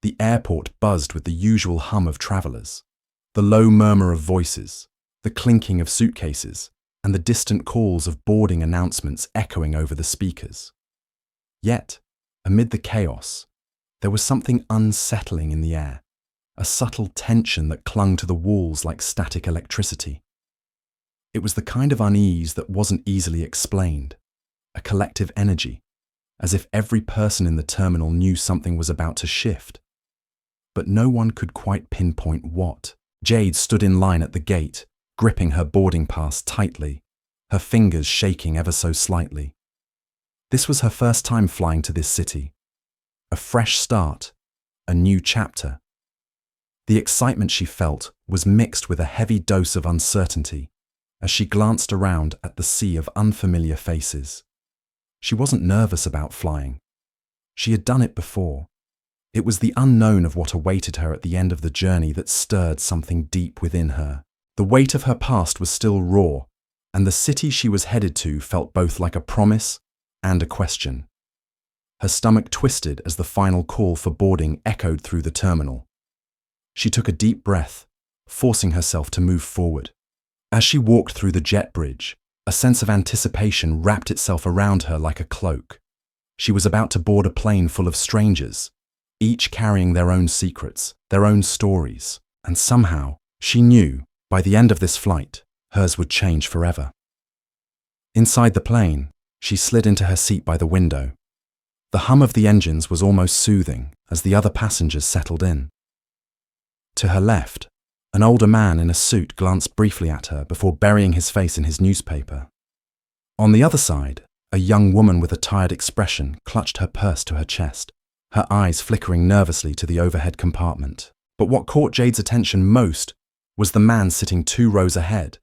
The airport buzzed with the usual hum of travelers, the low murmur of voices, the clinking of suitcases, and the distant calls of boarding announcements echoing over the speakers. Yet, amid the chaos, there was something unsettling in the air, a subtle tension that clung to the walls like static electricity. It was the kind of unease that wasn't easily explained, a collective energy, as if every person in the terminal knew something was about to shift. But no one could quite pinpoint what. Jade stood in line at the gate, gripping her boarding pass tightly, her fingers shaking ever so slightly. This was her first time flying to this city. A fresh start, a new chapter. The excitement she felt was mixed with a heavy dose of uncertainty as she glanced around at the sea of unfamiliar faces. She wasn't nervous about flying. She had done it before. It was the unknown of what awaited her at the end of the journey that stirred something deep within her. The weight of her past was still raw, and the city she was headed to felt both like a promise and a question. Her stomach twisted as the final call for boarding echoed through the terminal. She took a deep breath, forcing herself to move forward. As she walked through the jet bridge, a sense of anticipation wrapped itself around her like a cloak. She was about to board a plane full of strangers, each carrying their own secrets, their own stories, and somehow, she knew, by the end of this flight, hers would change forever. Inside the plane, she slid into her seat by the window. The hum of the engines was almost soothing as the other passengers settled in. To her left, an older man in a suit glanced briefly at her before burying his face in his newspaper. On the other side, a young woman with a tired expression clutched her purse to her chest, her eyes flickering nervously to the overhead compartment. But what caught Jade's attention most was the man sitting 2 rows ahead,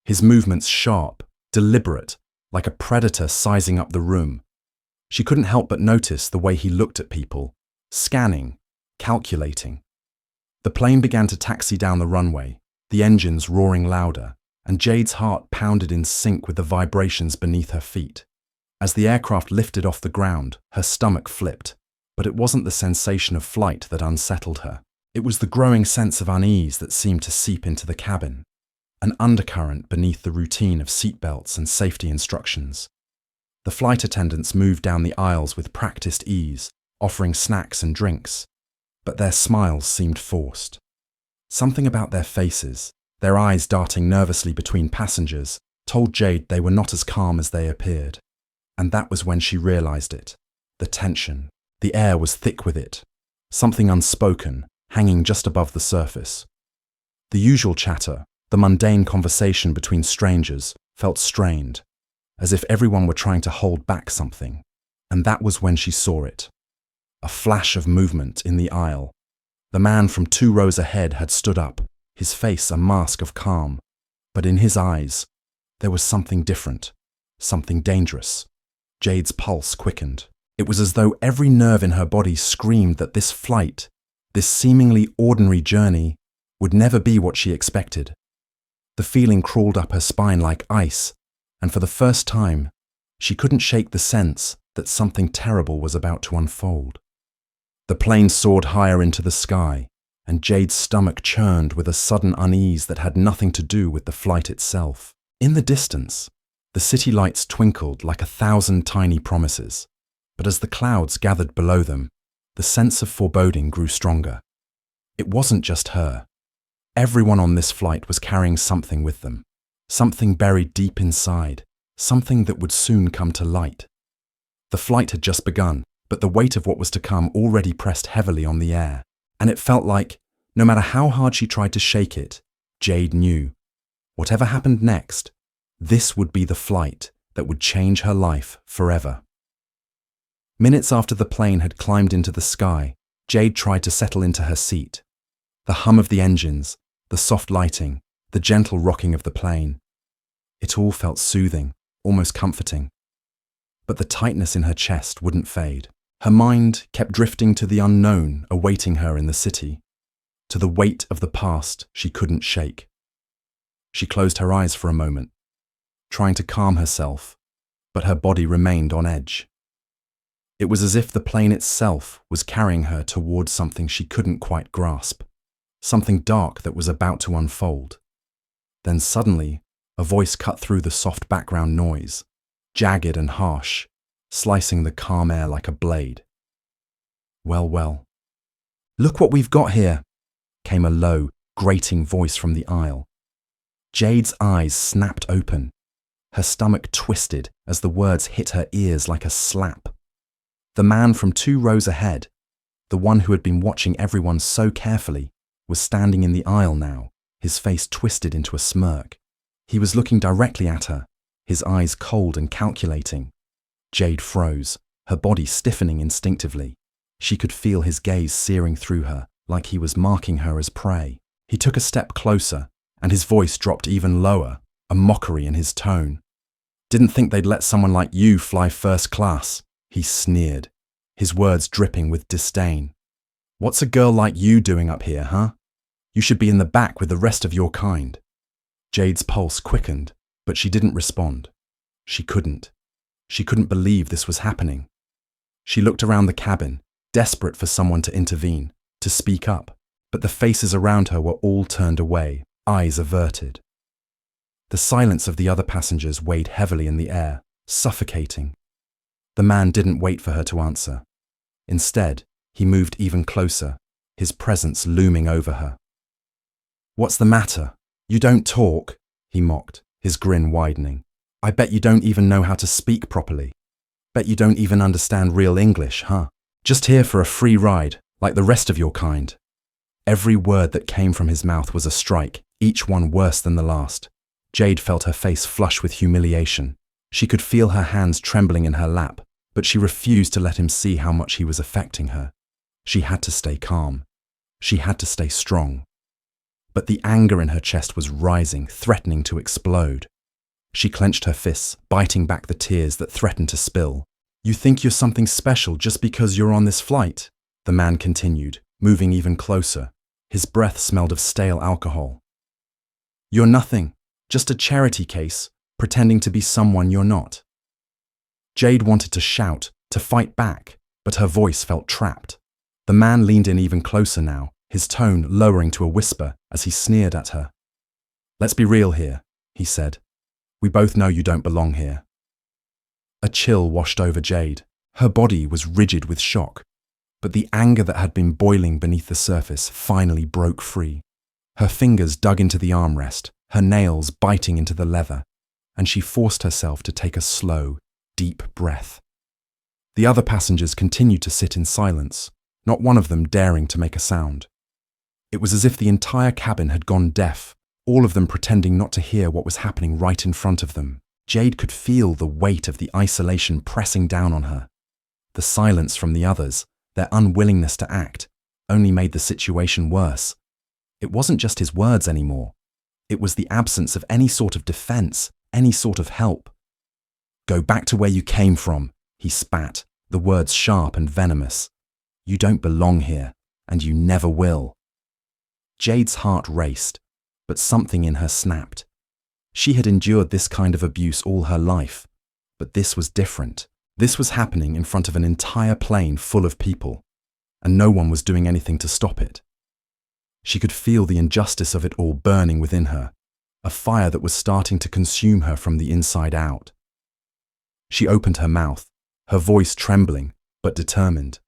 his movements sharp, deliberate, like a predator sizing up the room. She couldn't help but notice the way he looked at people, scanning, calculating. The plane began to taxi down the runway, the engines roaring louder, and Jade's heart pounded in sync with the vibrations beneath her feet. As the aircraft lifted off the ground, her stomach flipped, but it wasn't the sensation of flight that unsettled her. It was the growing sense of unease that seemed to seep into the cabin, an undercurrent beneath the routine of seatbelts and safety instructions. The flight attendants moved down the aisles with practiced ease, offering snacks and drinks, but their smiles seemed forced. Something about their faces, their eyes darting nervously between passengers, told Jade they were not as calm as they appeared. And that was when she realized it. The tension. The air was thick with it. Something unspoken, hanging just above the surface. The usual chatter, the mundane conversation between strangers, felt strained, as if everyone were trying to hold back something. And that was when she saw it. A flash of movement in the aisle. The man from 2 rows ahead had stood up, his face a mask of calm. But in his eyes, there was something different, something dangerous. Jade's pulse quickened. It was as though every nerve in her body screamed that this flight, this seemingly ordinary journey, would never be what she expected. The feeling crawled up her spine like ice, and for the first time, she couldn't shake the sense that something terrible was about to unfold. The plane soared higher into the sky, and Jade's stomach churned with a sudden unease that had nothing to do with the flight itself. In the distance, the city lights twinkled like 1,000 tiny promises, but as the clouds gathered below them, the sense of foreboding grew stronger. It wasn't just her. Everyone on this flight was carrying something with them, something buried deep inside, something that would soon come to light. The flight had just begun, but the weight of what was to come already pressed heavily on the air, and it felt like, no matter how hard she tried to shake it, Jade knew. Whatever happened next, this would be the flight that would change her life forever. Minutes after the plane had climbed into the sky, Jade tried to settle into her seat. The hum of the engines, the soft lighting, the gentle rocking of the plane. It all felt soothing, almost comforting. But the tightness in her chest wouldn't fade. Her mind kept drifting to the unknown awaiting her in the city, to the weight of the past she couldn't shake. She closed her eyes for a moment, trying to calm herself, but her body remained on edge. It was as if the plane itself was carrying her towards something she couldn't quite grasp, something dark that was about to unfold. Then suddenly, a voice cut through the soft background noise, jagged and harsh, slicing the calm air like a blade. "Well, well. Look what we've got here," came a low, grating voice from the aisle. Jade's eyes snapped open. Her stomach twisted as the words hit her ears like a slap. The man from 2 rows ahead, the one who had been watching everyone so carefully, was standing in the aisle now, his face twisted into a smirk. He was looking directly at her, his eyes cold and calculating. Jade froze, her body stiffening instinctively. She could feel his gaze searing through her, like he was marking her as prey. He took a step closer, and his voice dropped even lower, a mockery in his tone. "Didn't think they'd let someone like you fly first class," he sneered, his words dripping with disdain. "What's a girl like you doing up here, huh? You should be in the back with the rest of your kind." Jade's pulse quickened, but she didn't respond. She couldn't. She couldn't believe this was happening. She looked around the cabin, desperate for someone to intervene, to speak up, but the faces around her were all turned away, eyes averted. The silence of the other passengers weighed heavily in the air, suffocating. The man didn't wait for her to answer. Instead, he moved even closer, his presence looming over her. "What's the matter? You don't talk?" he mocked, his grin widening. "I bet you don't even know how to speak properly. Bet you don't even understand real English, huh? Just here for a free ride, like the rest of your kind." Every word that came from his mouth was a strike, each one worse than the last. Jade felt her face flush with humiliation. She could feel her hands trembling in her lap, but she refused to let him see how much he was affecting her. She had to stay calm. She had to stay strong. But the anger in her chest was rising, threatening to explode. She clenched her fists, biting back the tears that threatened to spill. "You think you're something special just because you're on this flight?" the man continued, moving even closer. His breath smelled of stale alcohol. "You're nothing, just a charity case, pretending to be someone you're not." Jade wanted to shout, to fight back, but her voice felt trapped. The man leaned in even closer now, his tone lowering to a whisper as he sneered at her. "Let's be real here," he said. "We both know you don't belong here." A chill washed over Jade. Her body was rigid with shock, but the anger that had been boiling beneath the surface finally broke free. Her fingers dug into the armrest, her nails biting into the leather, and she forced herself to take a slow, deep breath. The other passengers continued to sit in silence, not one of them daring to make a sound. It was as if the entire cabin had gone deaf, all of them pretending not to hear what was happening right in front of them. Jade could feel the weight of the isolation pressing down on her. The silence from the others, their unwillingness to act, only made the situation worse. It wasn't just his words anymore. It was the absence of any sort of defense, any sort of help. "Go back to where you came from," he spat, the words sharp and venomous. "You don't belong here, and you never will." Jade's heart raced, but something in her snapped. She had endured this kind of abuse all her life, but this was different. This was happening in front of an entire plane full of people, and no one was doing anything to stop it. She could feel the injustice of it all burning within her, a fire that was starting to consume her from the inside out. She opened her mouth, her voice trembling, but determined.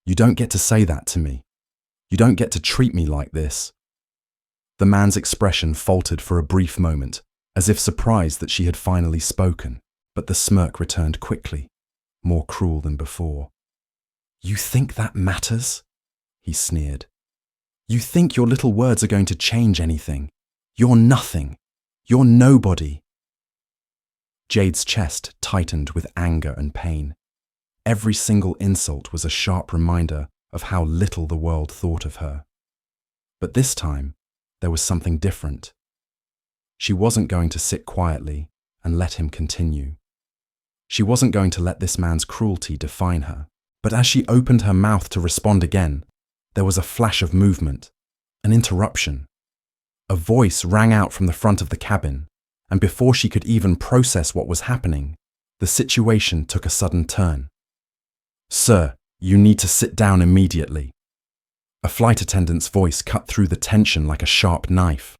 "You don't get to say that to me. You don't get to treat me like this." The man's expression faltered for a brief moment, as if surprised that she had finally spoken, but the smirk returned quickly, more cruel than before. "You think that matters?" he sneered. "You think your little words are going to change anything? You're nothing. You're nobody." Jade's chest tightened with anger and pain. Every single insult was a sharp reminder of how little the world thought of her. But this time, there was something different. She wasn't going to sit quietly and let him continue. She wasn't going to let this man's cruelty define her. But as she opened her mouth to respond again, there was a flash of movement, an interruption. A voice rang out from the front of the cabin, and before she could even process what was happening, the situation took a sudden turn. "Sir, you need to sit down immediately." A flight attendant's voice cut through the tension like a sharp knife.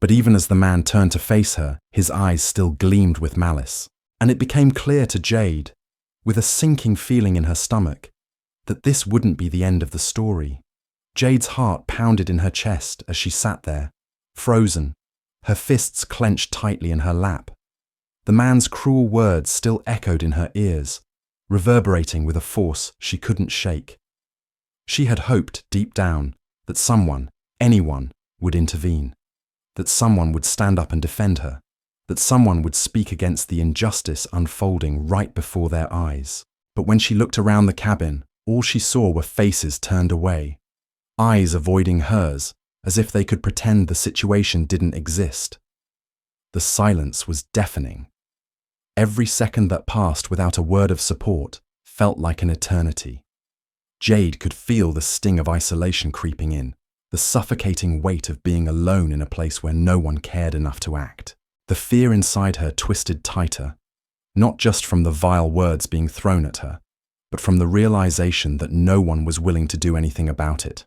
But even as the man turned to face her, his eyes still gleamed with malice. And it became clear to Jade, with a sinking feeling in her stomach, that this wouldn't be the end of the story. Jade's heart pounded in her chest as she sat there, frozen, her fists clenched tightly in her lap. The man's cruel words still echoed in her ears, reverberating with a force she couldn't shake. She had hoped deep down that someone, anyone, would intervene, that someone would stand up and defend her, that someone would speak against the injustice unfolding right before their eyes. But when she looked around the cabin, all she saw were faces turned away, eyes avoiding hers, as if they could pretend the situation didn't exist. The silence was deafening. Every second that passed without a word of support felt like an eternity. Jade could feel the sting of isolation creeping in, the suffocating weight of being alone in a place where no one cared enough to act. The fear inside her twisted tighter, not just from the vile words being thrown at her, but from the realization that no one was willing to do anything about it.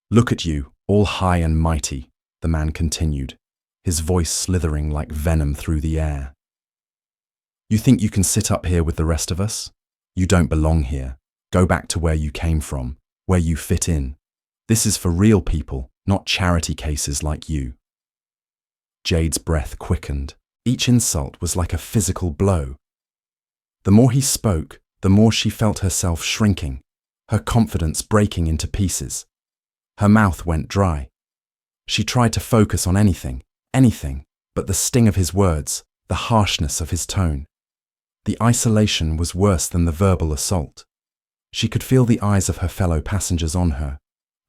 "Look at you, all high and mighty," the man continued, his voice slithering like venom through the air. "You think you can sit up here with the rest of us? You don't belong here. Go back to where you came from, where you fit in. This is for real people, not charity cases like you." Jade's breath quickened. Each insult was like a physical blow. The more he spoke, the more she felt herself shrinking, her confidence breaking into pieces. Her mouth went dry. She tried to focus on anything, but the sting of his words, the harshness of his tone. The isolation was worse than the verbal assault. She could feel the eyes of her fellow passengers on her,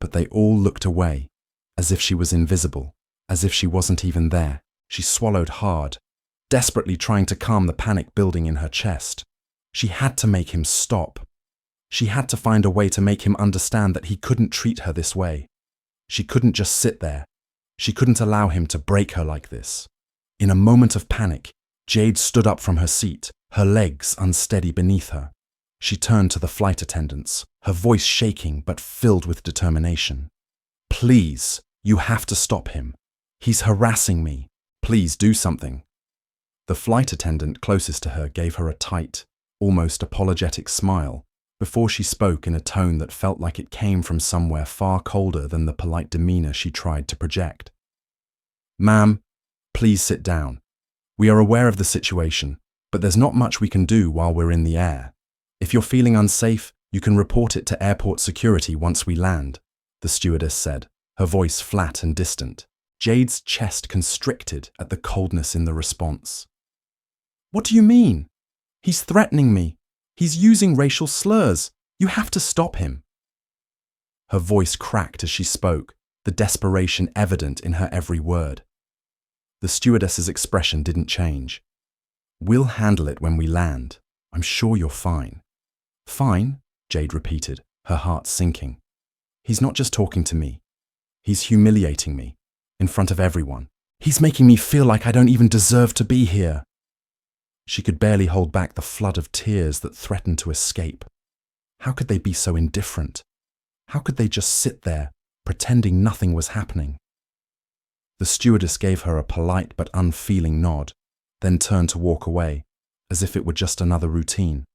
but they all looked away, as if she was invisible, as if she wasn't even there. She swallowed hard, desperately trying to calm the panic building in her chest. She had to make him stop. She had to find a way to make him understand that he couldn't treat her this way. She couldn't just sit there. She couldn't allow him to break her like this. In a moment of panic, Jade stood up from her seat, her legs unsteady beneath her. She turned to the flight attendants, her voice shaking but filled with determination. "Please, you have to stop him. He's harassing me. Please do something." The flight attendant closest to her gave her a tight, almost apologetic smile before she spoke in a tone that felt like it came from somewhere far colder than the polite demeanor she tried to project. "Ma'am, please sit down. We are aware of the situation, but there's not much we can do while we're in the air. If you're feeling unsafe, you can report it to airport security once we land," the stewardess said, her voice flat and distant. Jade's chest constricted at the coldness in the response. "What do you mean? He's threatening me. He's using racial slurs. You have to stop him." Her voice cracked as she spoke, the desperation evident in her every word. The stewardess's expression didn't change. "We'll handle it when we land. I'm sure you're fine." "Fine?" Jade repeated, her heart sinking. "He's not just talking to me. He's humiliating me, in front of everyone. He's making me feel like I don't even deserve to be here." She could barely hold back the flood of tears that threatened to escape. How could they be so indifferent? How could they just sit there, pretending nothing was happening? The stewardess gave her a polite but unfeeling nod, then turned to walk away, as if it were just another routine,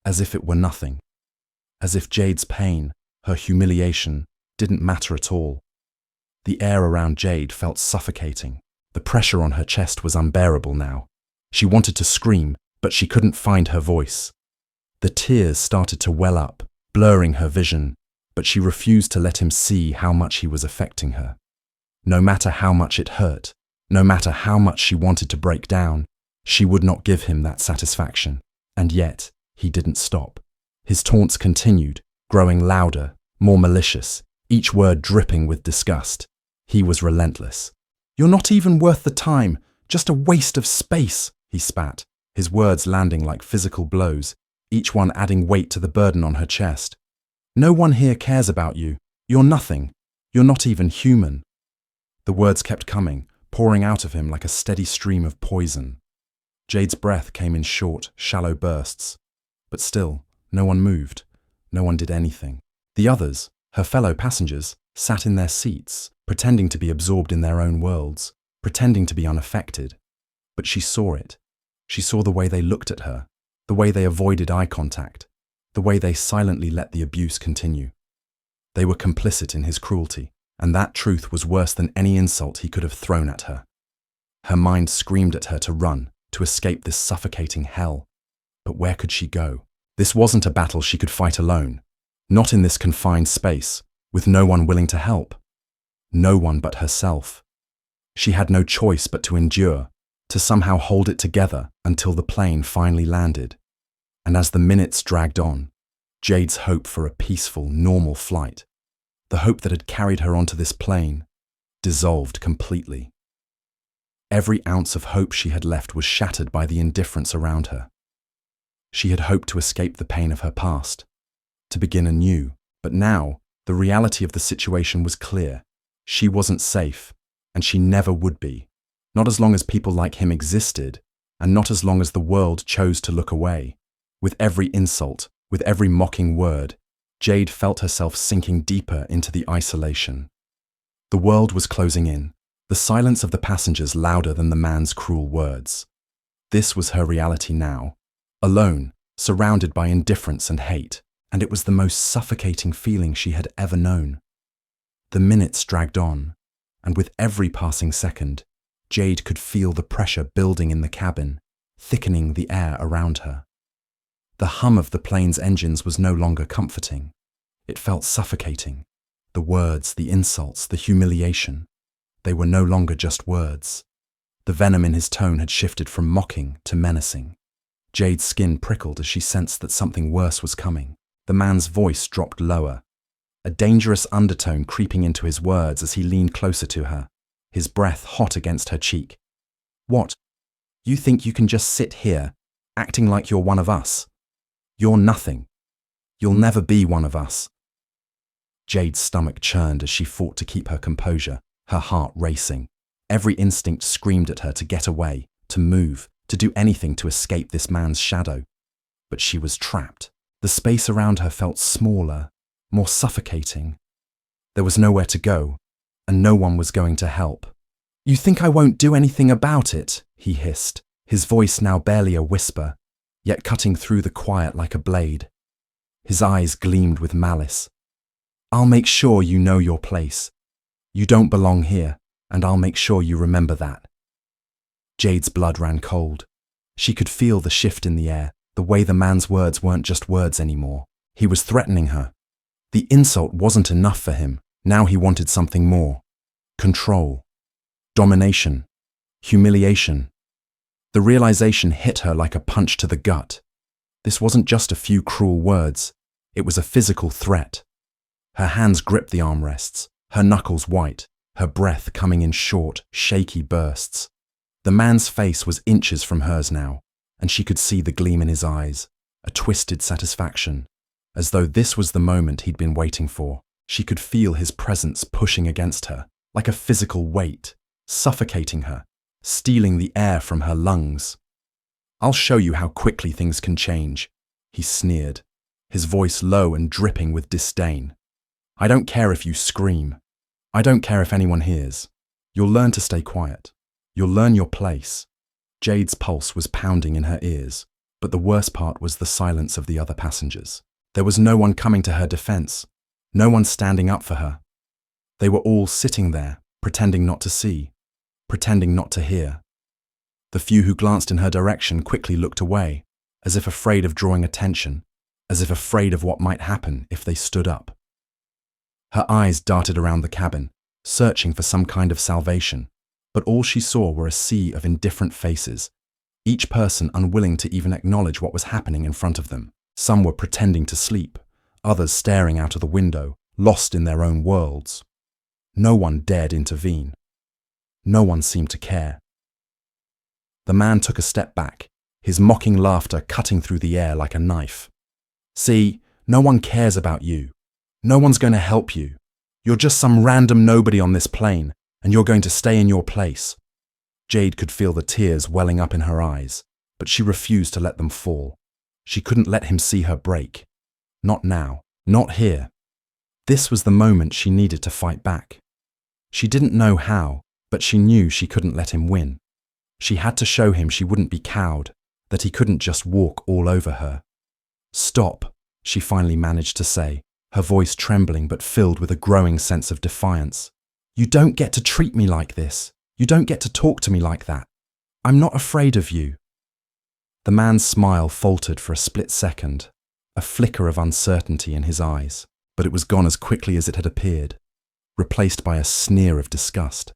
as if it were nothing, as if Jade's pain, her humiliation, didn't matter at all. The air around Jade felt suffocating. The pressure on her chest was unbearable now. She wanted to scream, but she couldn't find her voice. The tears started to well up, blurring her vision, but she refused to let him see how much he was affecting her. No matter how much it hurt, no matter how much she wanted to break down, she would not give him that satisfaction. And yet, he didn't stop. His taunts continued, growing louder, more malicious, each word dripping with disgust. He was relentless. "You're not even worth the time, just a waste of space," he spat, his words landing like physical blows, each one adding weight to the burden on her chest. "No one here cares about you. You're nothing. You're not even human." The words kept coming, pouring out of him like a steady stream of poison. Jade's breath came in short, shallow bursts, but still, No one moved. No one did anything. The others, her fellow passengers, sat in their seats, pretending to be absorbed in their own worlds, pretending to be unaffected. But she saw it. She saw the way they looked at her, the way they avoided eye contact, the way they silently let the abuse continue. They were complicit in his cruelty, and that truth was worse than any insult he could have thrown at her. Her mind screamed at her to run, to escape this suffocating hell. But where could she go? This wasn't a battle she could fight alone. Not in this confined space, with no one willing to help. No one but herself. She had no choice but to endure, to somehow hold it together until the plane finally landed. And as the minutes dragged on, Jade's hope for a peaceful, normal flight, the hope that had carried her onto this plane, dissolved completely. Every ounce of hope she had left was shattered by the indifference around her. She had hoped to escape the pain of her past, to begin anew, but now the reality of the situation was clear. She wasn't safe, and she never would be, not as long as people like him existed, and not as long as the world chose to look away. With every insult, with every mocking word, Jade felt herself sinking deeper into the isolation. The world was closing in, the silence of the passengers louder than the man's cruel words. This was her reality now, alone, surrounded by indifference and hate, and it was the most suffocating feeling she had ever known. The minutes dragged on, and with every passing second, Jade could feel the pressure building in the cabin, thickening the air around her. The hum of the plane's engines was no longer comforting. It felt suffocating. The words, the insults, the humiliation. They were no longer just words. The venom in his tone had shifted from mocking to menacing. Jade's skin prickled as she sensed that something worse was coming. The man's voice dropped lower, a dangerous undertone creeping into his words as he leaned closer to her, his breath hot against her cheek. "What? You think you can just sit here, acting like you're one of us? You're nothing. You'll never be one of us." Jade's stomach churned as she fought to keep her composure, her heart racing. Every instinct screamed at her to get away, to move, to do anything to escape this man's shadow. But she was trapped. The space around her felt smaller, more suffocating. There was nowhere to go, and no one was going to help. "You think I won't do anything about it?" he hissed, his voice now barely a whisper, yet cutting through the quiet like a blade. His eyes gleamed with malice. "I'll make sure you know your place. You don't belong here, and I'll make sure you remember that." Jade's blood ran cold. She could feel the shift in the air, the way the man's words weren't just words anymore. He was threatening her. The insult wasn't enough for him. Now he wanted something more. Control. Domination. Humiliation. The realization hit her like a punch to the gut. This wasn't just a few cruel words. It was a physical threat. Her hands gripped the armrests, her knuckles white, her breath coming in short, shaky bursts. The man's face was inches from hers now, and she could see the gleam in his eyes, a twisted satisfaction, as though this was the moment he'd been waiting for. She could feel his presence pushing against her, like a physical weight, suffocating her, stealing the air from her lungs. "I'll show you how quickly things can change," he sneered, his voice low and dripping with disdain. "I don't care if you scream. I don't care if anyone hears. You'll learn to stay quiet. You'll learn your place." Jade's pulse was pounding in her ears, but the worst part was the silence of the other passengers. There was no one coming to her defense, no one standing up for her. They were all sitting there, pretending not to see, pretending not to hear. The few who glanced in her direction quickly looked away, as if afraid of drawing attention, as if afraid of what might happen if they stood up. Her eyes darted around the cabin, searching for some kind of salvation, but all she saw were a sea of indifferent faces, each person unwilling to even acknowledge what was happening in front of them. Some were pretending to sleep, others staring out of the window, lost in their own worlds. No one dared intervene. No one seemed to care. The man took a step back, his mocking laughter cutting through the air like a knife. "See, no one cares about you. No one's going to help you. You're just some random nobody on this plane, and you're going to stay in your place." Jade could feel the tears welling up in her eyes, but she refused to let them fall. She couldn't let him see her break. Not now. Not here. This was the moment she needed to fight back. She didn't know how, but she knew she couldn't let him win. She had to show him she wouldn't be cowed, that he couldn't just walk all over her. "Stop," she finally managed to say, her voice trembling but filled with a growing sense of defiance. "You don't get to treat me like this. You don't get to talk to me like that. I'm not afraid of you." The man's smile faltered for a split second, a flicker of uncertainty in his eyes, but it was gone as quickly as it had appeared, replaced by a sneer of disgust.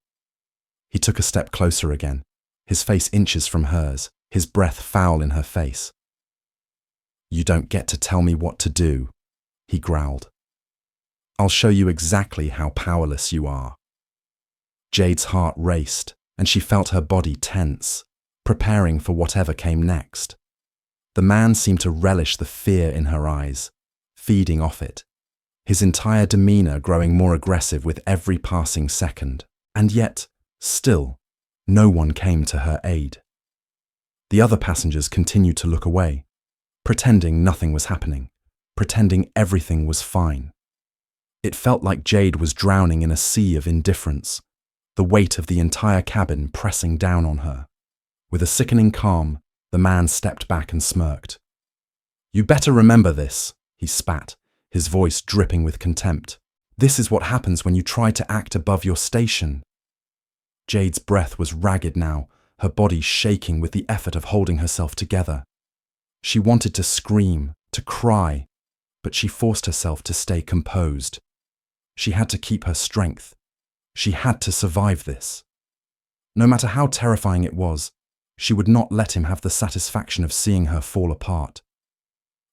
He took a step closer again, his face inches from hers, his breath foul in her face. "You don't get to tell me what to do," he growled. "I'll show you exactly how powerless you are." Jade's heart raced, and she felt her body tense, preparing for whatever came next. The man seemed to relish the fear in her eyes, feeding off it, his entire demeanor growing more aggressive with every passing second. And yet, still, no one came to her aid. The other passengers continued to look away, pretending nothing was happening, pretending everything was fine. It felt like Jade was drowning in a sea of indifference, the weight of the entire cabin pressing down on her. With a sickening calm, the man stepped back and smirked. "You better remember this," he spat, his voice dripping with contempt. "This is what happens when you try to act above your station." Jade's breath was ragged now, her body shaking with the effort of holding herself together. She wanted to scream, to cry, but she forced herself to stay composed. She had to keep her strength. She had to survive this. No matter how terrifying it was, she would not let him have the satisfaction of seeing her fall apart.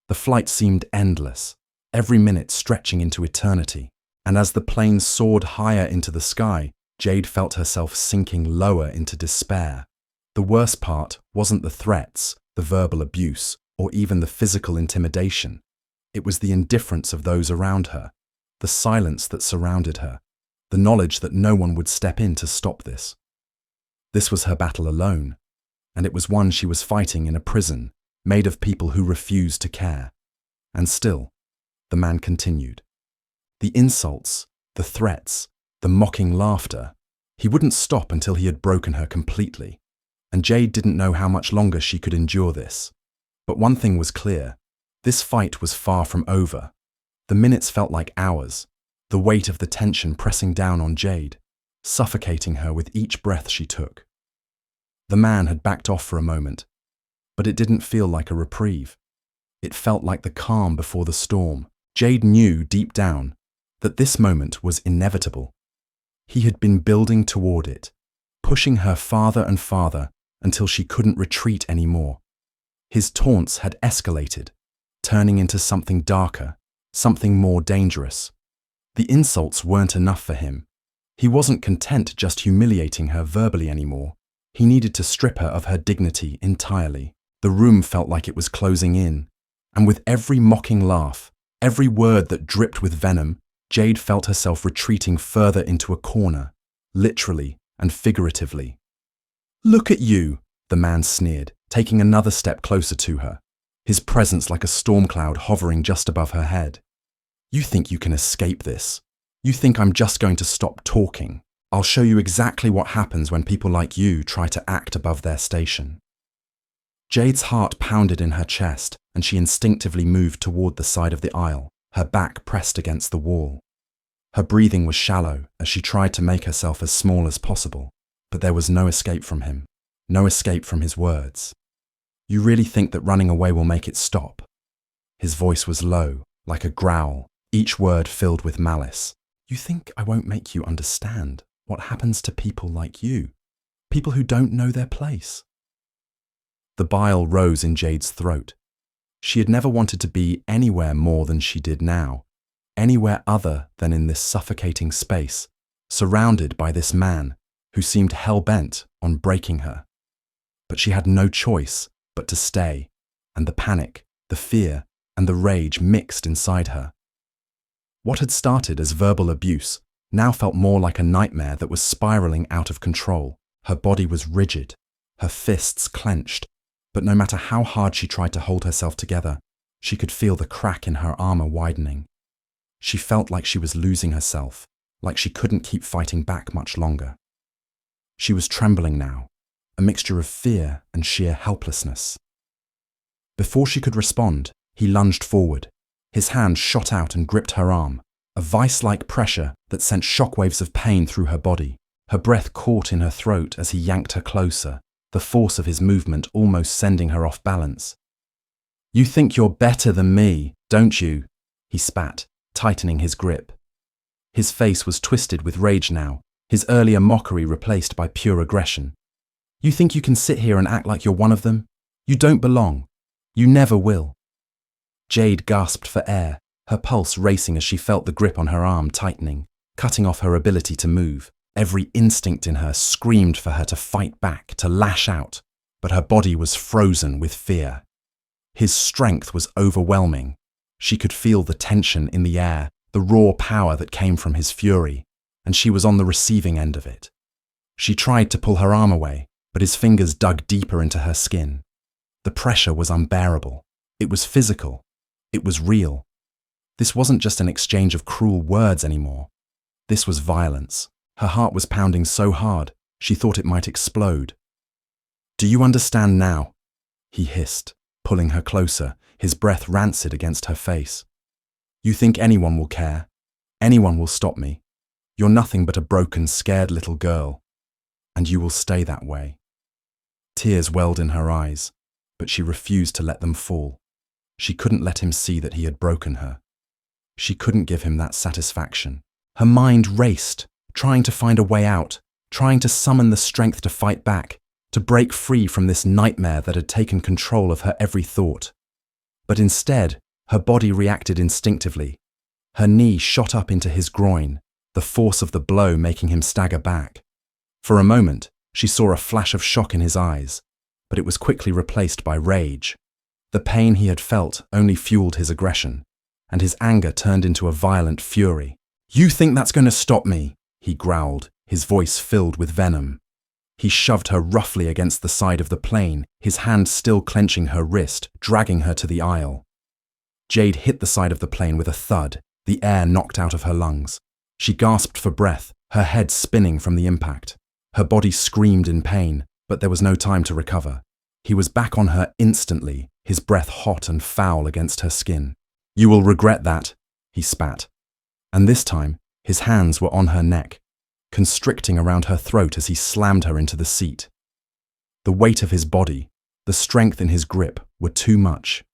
The flight seemed endless, every minute stretching into eternity, and as the plane soared higher into the sky, Jade felt herself sinking lower into despair. The worst part wasn't the threats, the verbal abuse, or even the physical intimidation. It was the indifference of those around her, the silence that surrounded her, the knowledge that no one would step in to stop this. This was her battle alone, and it was one she was fighting in a prison made of people who refused to care. And still, the man continued. The insults, the threats, the mocking laughter, he wouldn't stop until he had broken her completely. And Jade didn't know how much longer she could endure this. But one thing was clear. This fight was far from over. The minutes felt like hours, the weight of the tension pressing down on Jade, suffocating her with each breath she took. The man had backed off for a moment, but it didn't feel like a reprieve. It felt like the calm before the storm. Jade knew deep down that this moment was inevitable. He had been building toward it, pushing her farther and farther until she couldn't retreat anymore. His taunts had escalated, turning into something darker, something more dangerous. The insults weren't enough for him. He wasn't content just humiliating her verbally anymore. He needed to strip her of her dignity entirely. The room felt like it was closing in, and with every mocking laugh, every word that dripped with venom, Jade felt herself retreating further into a corner, literally and figuratively. "Look at you," the man sneered, taking another step closer to her, his presence like a storm cloud hovering just above her head. "You think you can escape this? You think I'm just going to stop talking? I'll show you exactly what happens when people like you try to act above their station." Jade's heart pounded in her chest, and she instinctively moved toward the side of the aisle, her back pressed against the wall. Her breathing was shallow as she tried to make herself as small as possible, but there was no escape from him, no escape from his words. "You really think that running away will make it stop?" His voice was low, like a growl, each word filled with malice. "You think I won't make you understand what happens to people like you, people who don't know their place?" The bile rose in Jade's throat. She had never wanted to be anywhere more than she did now, anywhere other than in this suffocating space, surrounded by this man who seemed hell-bent on breaking her. But she had no choice but to stay, and the panic, the fear, and the rage mixed inside her. What had started as verbal abuse now felt more like a nightmare that was spiraling out of control. Her body was rigid, her fists clenched, But no matter how hard she tried to hold herself together, she could feel the crack in her armor widening. She felt like she was losing herself, like she couldn't keep fighting back much longer. She was trembling now, a mixture of fear and sheer helplessness. Before she could respond, he lunged forward. His hand shot out and gripped her arm, a vice-like pressure that sent shockwaves of pain through her body. Her breath caught in her throat as he yanked her closer, the force of his movement almost sending her off balance. "You think you're better than me, don't you?" he spat, tightening his grip. His face was twisted with rage now, his earlier mockery replaced by pure aggression. "You think you can sit here and act like you're one of them? You don't belong. You never will." Jade gasped for air, her pulse racing as she felt the grip on her arm tightening, cutting off her ability to move. Every instinct in her screamed for her to fight back, to lash out, but her body was frozen with fear. His strength was overwhelming. She could feel the tension in the air, the raw power that came from his fury, and she was on the receiving end of it. She tried to pull her arm away, but his fingers dug deeper into her skin. The pressure was unbearable. It was physical. It was real. This wasn't just an exchange of cruel words anymore. This was violence. Her heart was pounding so hard, she thought it might explode. "Do you understand now?" he hissed, pulling her closer, his breath rancid against her face. "You think anyone will care? Anyone will stop me? You're nothing but a broken, scared little girl. And you will stay that way." Tears welled in her eyes, but she refused to let them fall. She couldn't let him see that he had broken her. She couldn't give him that satisfaction. Her mind raced, trying to find a way out, trying to summon the strength to fight back, to break free from this nightmare that had taken control of her every thought. But instead, her body reacted instinctively. Her knee shot up into his groin, the force of the blow making him stagger back. For a moment, she saw a flash of shock in his eyes, but it was quickly replaced by rage. The pain he had felt only fueled his aggression, and his anger turned into a violent fury. "You think that's going to stop me?" he growled, his voice filled with venom. He shoved her roughly against the side of the plane, his hand still clenching her wrist, dragging her to the aisle. Jade hit the side of the plane with a thud, the air knocked out of her lungs. She gasped for breath, her head spinning from the impact. Her body screamed in pain, but there was no time to recover. He was back on her instantly, his breath hot and foul against her skin. "You will regret that," he spat. And this time, his hands were on her neck, constricting around her throat as he slammed her into the seat. The weight of his body, the strength in his grip were too much.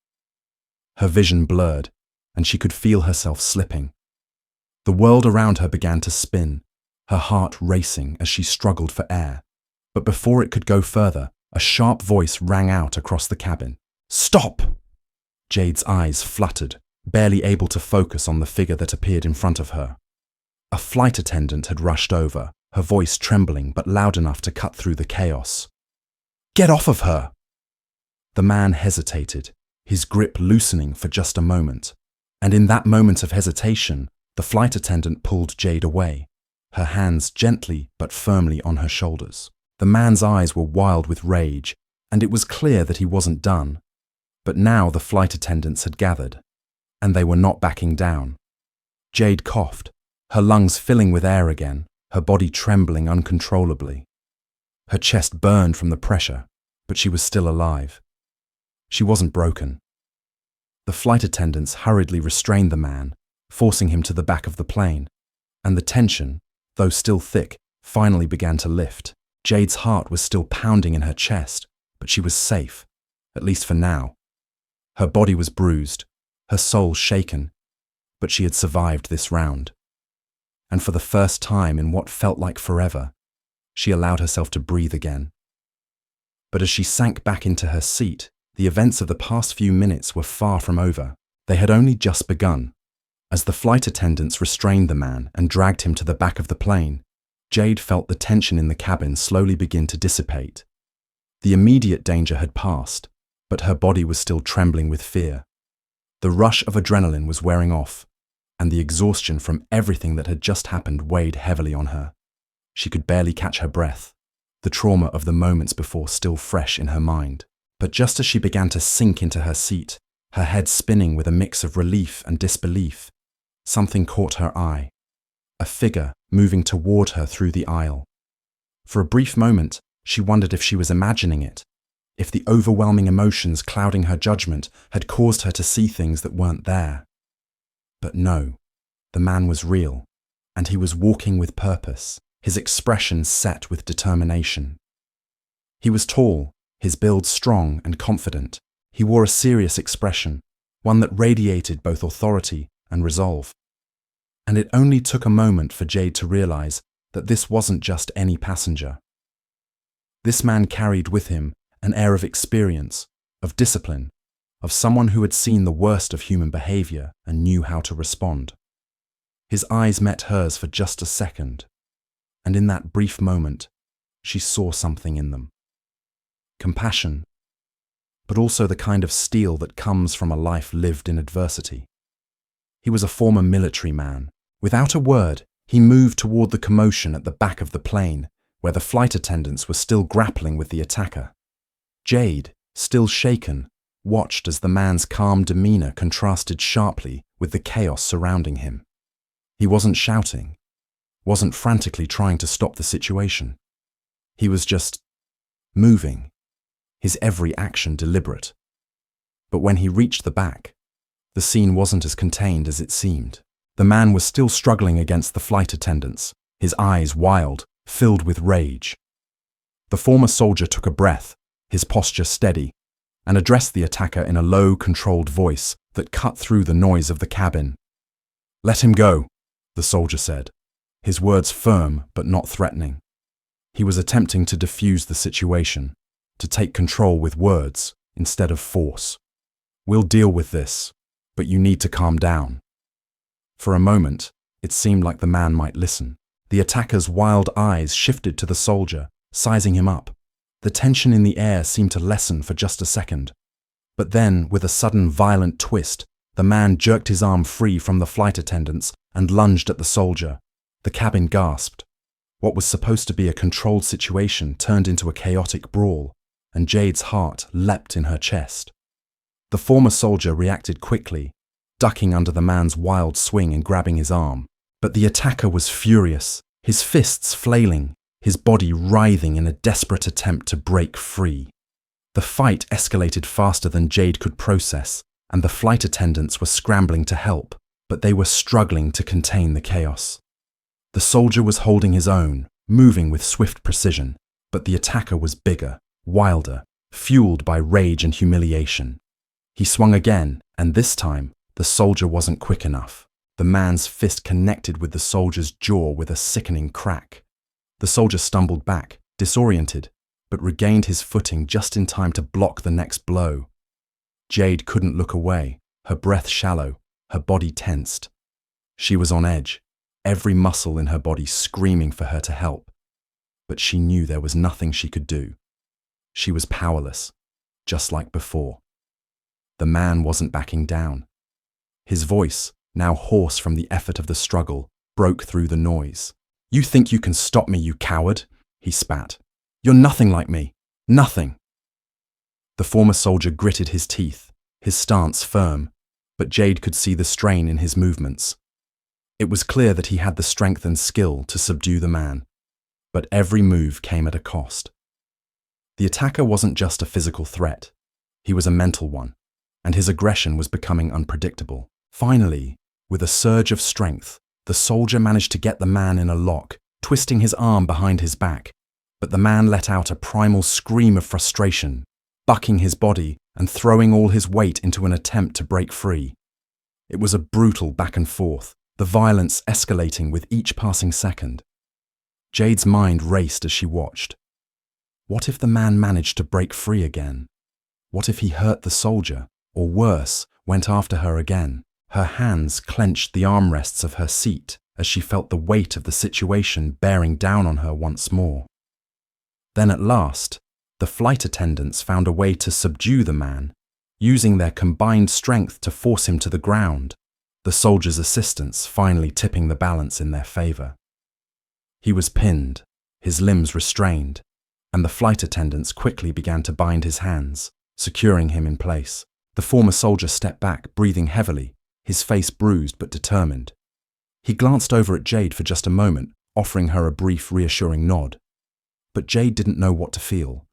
Her vision blurred, and she could feel herself slipping. The world around her began to spin, her heart racing as she struggled for air. But before it could go further, a sharp voice rang out across the cabin. "Stop!" Jade's eyes fluttered, barely able to focus on the figure that appeared in front of her. A flight attendant had rushed over, her voice trembling but loud enough to cut through the chaos. "Get off of her!" The man hesitated, his grip loosening for just a moment. And in that moment of hesitation, the flight attendant pulled Jade away, her hands gently but firmly on her shoulders. The man's eyes were wild with rage, and it was clear that he wasn't done. But now the flight attendants had gathered, and they were not backing down. Jade coughed, her lungs filling with air again, her body trembling uncontrollably. Her chest burned from the pressure, but she was still alive. She wasn't broken. The flight attendants hurriedly restrained the man, forcing him to the back of the plane, and the tension, though still thick, finally began to lift. Jade's heart was still pounding in her chest, but she was safe, at least for now. Her body was bruised, her soul shaken, but she had survived this round. And for the first time in what felt like forever, she allowed herself to breathe again. But as she sank back into her seat, the events of the past few minutes were far from over. They had only just begun. As the flight attendants restrained the man and dragged him to the back of the plane, Jade felt the tension in the cabin slowly begin to dissipate. The immediate danger had passed, but her body was still trembling with fear. The rush of adrenaline was wearing off, and the exhaustion from everything that had just happened weighed heavily on her. She could barely catch her breath, the trauma of the moments before still fresh in her mind. But just as she began to sink into her seat, her head spinning with a mix of relief and disbelief, something caught her eye. A figure moving toward her through the aisle. For a brief moment, she wondered if she was imagining it, if the overwhelming emotions clouding her judgment had caused her to see things that weren't there. But no, the man was real, and he was walking with purpose, his expression set with determination. He was tall, his build strong and confident. He wore a serious expression, one that radiated both authority and resolve. And it only took a moment for Jade to realize that this wasn't just any passenger. This man carried with him an air of experience, of discipline, of someone who had seen the worst of human behavior and knew how to respond. His eyes met hers for just a second, and in that brief moment, she saw something in them. Compassion, but also the kind of steel that comes from a life lived in adversity. He was a former military man. Without a word, he moved toward the commotion at the back of the plane, where the flight attendants were still grappling with the attacker. Jade, still shaken, watched as the man's calm demeanor contrasted sharply with the chaos surrounding him. He wasn't shouting, wasn't frantically trying to stop the situation. He was just moving, his every action deliberate. But when he reached the back, the scene wasn't as contained as it seemed. The man was still struggling against the flight attendants, his eyes wild, filled with rage. The former soldier took a breath, his posture steady, and addressed the attacker in a low, controlled voice that cut through the noise of the cabin. "Let him go," the soldier said, his words firm but not threatening. He was attempting to defuse the situation, to take control with words instead of force. "We'll deal with this, but you need to calm down." For a moment, it seemed like the man might listen. The attacker's wild eyes shifted to the soldier, sizing him up. The tension in the air seemed to lessen for just a second. But then, with a sudden violent twist, the man jerked his arm free from the flight attendants and lunged at the soldier. The cabin gasped. What was supposed to be a controlled situation turned into a chaotic brawl, and Jade's heart leapt in her chest. The former soldier reacted quickly, ducking under the man's wild swing and grabbing his arm. But the attacker was furious, his fists flailing, his body writhing in a desperate attempt to break free. The fight escalated faster than Jade could process, and the flight attendants were scrambling to help, but they were struggling to contain the chaos. The soldier was holding his own, moving with swift precision, but the attacker was bigger, wilder, fueled by rage and humiliation. He swung again, and this time, the soldier wasn't quick enough. The man's fist connected with the soldier's jaw with a sickening crack. The soldier stumbled back, disoriented, but regained his footing just in time to block the next blow. Jade couldn't look away, her breath shallow, her body tensed. She was on edge, every muscle in her body screaming for her to help. But she knew there was nothing she could do. She was powerless, just like before. The man wasn't backing down. His voice, now hoarse from the effort of the struggle, broke through the noise. "You think you can stop me, you coward?" he spat. "You're nothing like me. Nothing." The former soldier gritted his teeth, his stance firm, but Jade could see the strain in his movements. It was clear that he had the strength and skill to subdue the man, but every move came at a cost. The attacker wasn't just a physical threat. He was a mental one, and his aggression was becoming unpredictable. Finally, with a surge of strength, the soldier managed to get the man in a lock, twisting his arm behind his back. But the man let out a primal scream of frustration, bucking his body and throwing all his weight into an attempt to break free. It was a brutal back and forth, the violence escalating with each passing second. Jade's mind raced as she watched. What if the man managed to break free again? What if he hurt the soldier, or worse, went after her again? Her hands clenched the armrests of her seat as she felt the weight of the situation bearing down on her once more. Then at last, the flight attendants found a way to subdue the man, using their combined strength to force him to the ground, the soldier's assistance finally tipping the balance in their favor. He was pinned, his limbs restrained, and the flight attendants quickly began to bind his hands, securing him in place. The former soldier stepped back, breathing heavily, his face bruised but determined. He glanced over at Jade for just a moment, offering her a brief, reassuring nod. But Jade didn't know what to feel.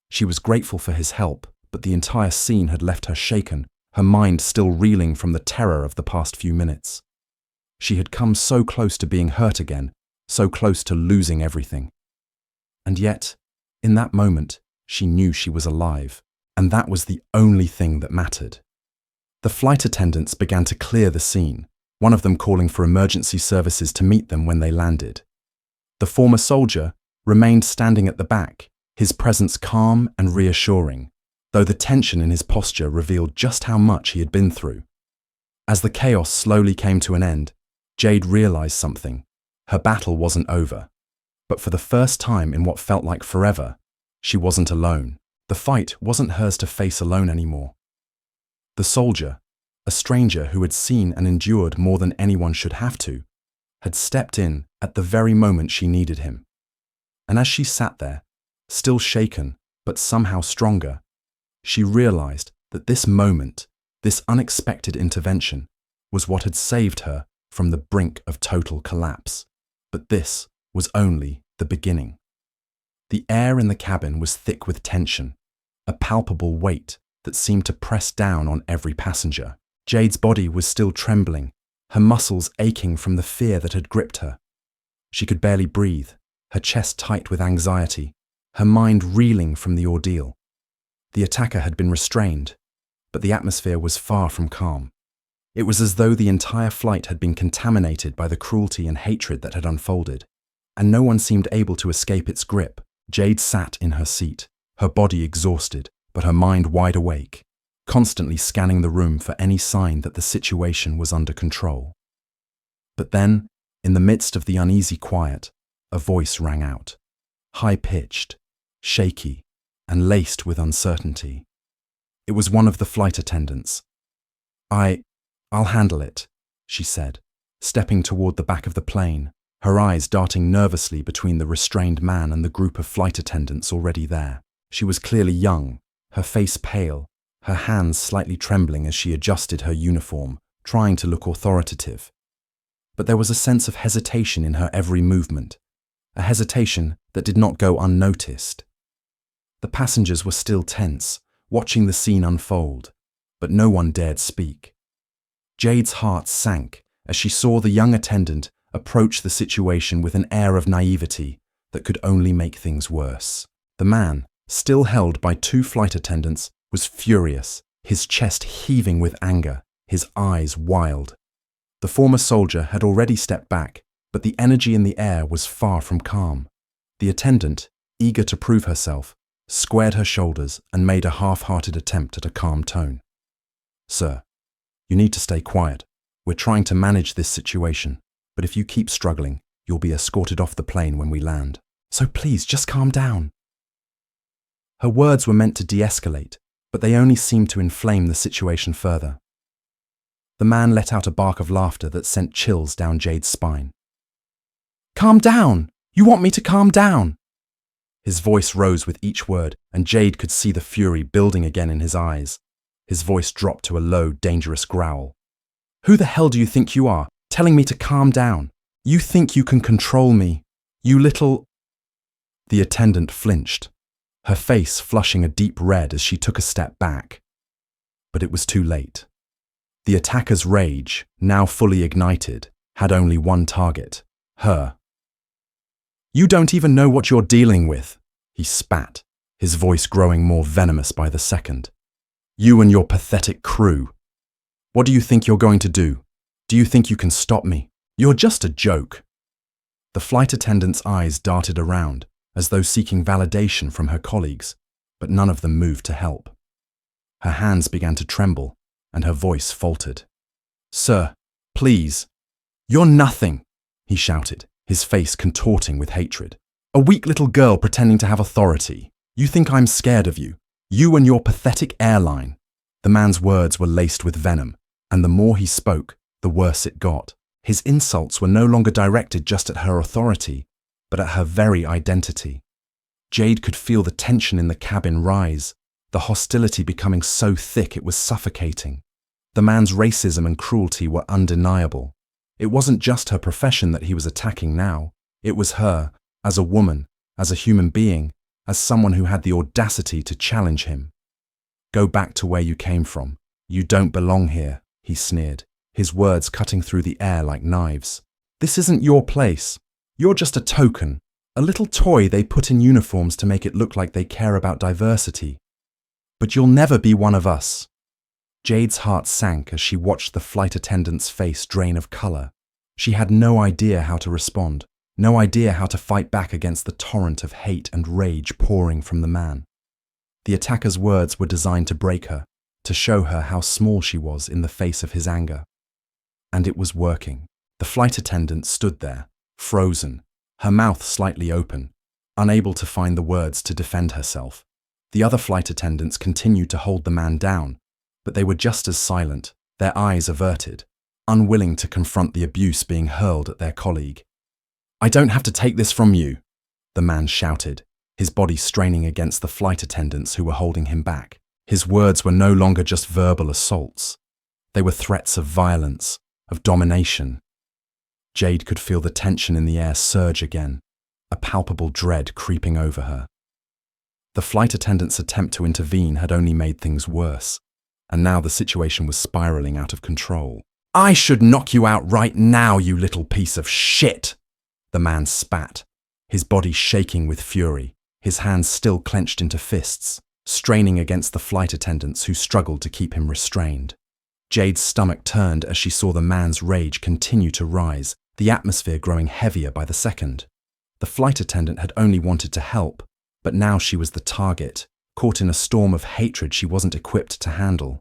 She was grateful for his help, but the entire scene had left her shaken, her mind still reeling from the terror of the past few minutes. She had come so close to being hurt again, so close to losing everything. And yet, in that moment, she knew she was alive, and that was the only thing that mattered. The flight attendants began to clear the scene, one of them calling for emergency services to meet them when they landed. The former soldier remained standing at the back, his presence calm and reassuring, though the tension in his posture revealed just how much he had been through. As the chaos slowly came to an end, Jade realized something. Her battle wasn't over. But for the first time in what felt like forever, she wasn't alone. The fight wasn't hers to face alone anymore. The soldier, a stranger who had seen and endured more than anyone should have to, had stepped in at the very moment she needed him. And as she sat there, still shaken but somehow stronger, she realized that this moment, this unexpected intervention, was what had saved her from the brink of total collapse. But this was only the beginning. The air in the cabin was thick with tension, a palpable weight that seemed to press down on every passenger. Jade's body was still trembling, her muscles aching from the fear that had gripped her. She could barely breathe, her chest tight with anxiety, her mind reeling from the ordeal. The attacker had been restrained, but the atmosphere was far from calm. It was as though the entire flight had been contaminated by the cruelty and hatred that had unfolded, and no one seemed able to escape its grip. Jade sat in her seat, her body exhausted, but her mind wide awake, constantly scanning the room for any sign that the situation was under control. But then, in the midst of the uneasy quiet, a voice rang out, high-pitched, shaky, and laced with uncertainty. It was one of the flight attendants. I'll handle it, she said, stepping toward the back of the plane, her eyes darting nervously between the restrained man and the group of flight attendants already there. She was clearly young, her face pale, her hands slightly trembling as she adjusted her uniform, trying to look authoritative. But there was a sense of hesitation in her every movement, a hesitation that did not go unnoticed. The passengers were still tense, watching the scene unfold, but no one dared speak. Jade's heart sank as she saw the young attendant approach the situation with an air of naivety that could only make things worse. The man, still held by two flight attendants, was furious, his chest heaving with anger, his eyes wild. The former soldier had already stepped back, but the energy in the air was far from calm. The attendant, eager to prove herself, squared her shoulders and made a half-hearted attempt at a calm tone. "Sir, you need to stay quiet. We're trying to manage this situation, but if you keep struggling, you'll be escorted off the plane when we land. So please, just calm down." Her words were meant to de-escalate, but they only seemed to inflame the situation further. The man let out a bark of laughter that sent chills down Jade's spine. "Calm down! You want me to calm down?" His voice rose with each word, and Jade could see the fury building again in his eyes. His voice dropped to a low, dangerous growl. "Who the hell do you think you are, telling me to calm down? You think you can control me, you little—" The attendant flinched, her face flushing a deep red as she took a step back. But it was too late. The attacker's rage, now fully ignited, had only one target: her. "You don't even know what you're dealing with," he spat, his voice growing more venomous by the second. "You and your pathetic crew. What do you think you're going to do? Do you think you can stop me? You're just a joke." The flight attendant's eyes darted around, as though seeking validation from her colleagues, but none of them moved to help. Her hands began to tremble, and her voice faltered. "Sir, please." "You're nothing," he shouted, his face contorting with hatred. "A weak little girl pretending to have authority. You think I'm scared of you? You and your pathetic airline." The man's words were laced with venom, and the more he spoke, the worse it got. His insults were no longer directed just at her authority, but at her very identity. Jade could feel the tension in the cabin rise, the hostility becoming so thick it was suffocating. The man's racism and cruelty were undeniable. It wasn't just her profession that he was attacking now. It was her, as a woman, as a human being, as someone who had the audacity to challenge him. "Go back to where you came from. You don't belong here," he sneered, his words cutting through the air like knives. "This isn't your place. You're just a token, a little toy they put in uniforms to make it look like they care about diversity. But you'll never be one of us." Jade's heart sank as she watched the flight attendant's face drain of color. She had no idea how to respond, no idea how to fight back against the torrent of hate and rage pouring from the man. The attacker's words were designed to break her, to show her how small she was in the face of his anger. And it was working. The flight attendant stood there, frozen, her mouth slightly open, unable to find the words to defend herself. The other flight attendants continued to hold the man down, but they were just as silent, their eyes averted, unwilling to confront the abuse being hurled at their colleague. "I don't have to take this from you," the man shouted, his body straining against the flight attendants who were holding him back. His words were no longer just verbal assaults. They were threats of violence, of domination. Jade could feel the tension in the air surge again, a palpable dread creeping over her. The flight attendant's attempt to intervene had only made things worse, and now the situation was spiraling out of control. "I should knock you out right now, you little piece of shit!" The man spat, his body shaking with fury, his hands still clenched into fists, straining against the flight attendants who struggled to keep him restrained. Jade's stomach turned as she saw the man's rage continue to rise, the atmosphere growing heavier by the second. The flight attendant had only wanted to help, but now she was the target, caught in a storm of hatred she wasn't equipped to handle.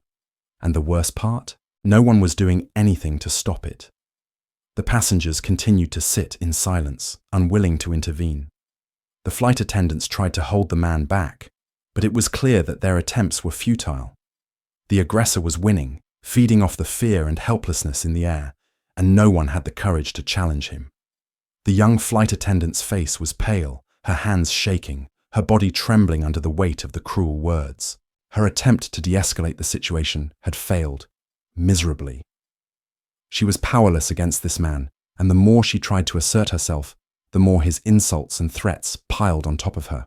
And the worst part? No one was doing anything to stop it. The passengers continued to sit in silence, unwilling to intervene. The flight attendants tried to hold the man back, but it was clear that their attempts were futile. The aggressor was winning, feeding off the fear and helplessness in the air, and no one had the courage to challenge him. The young flight attendant's face was pale, her hands shaking, her body trembling under the weight of the cruel words. Her attempt to de-escalate the situation had failed, miserably. She was powerless against this man, and the more she tried to assert herself, the more his insults and threats piled on top of her.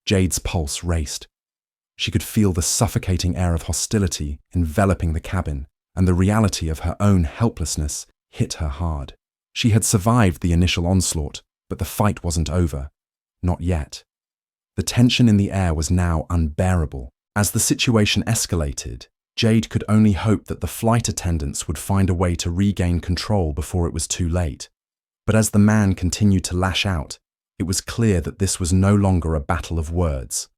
Jade's pulse raced. She could feel the suffocating air of hostility enveloping the cabin, and the reality of her own helplessness hit her hard. She had survived the initial onslaught, but the fight wasn't over. Not yet. The tension in the air was now unbearable. As the situation escalated, Jade could only hope that the flight attendants would find a way to regain control before it was too late. But as the man continued to lash out, it was clear that this was no longer a battle of words.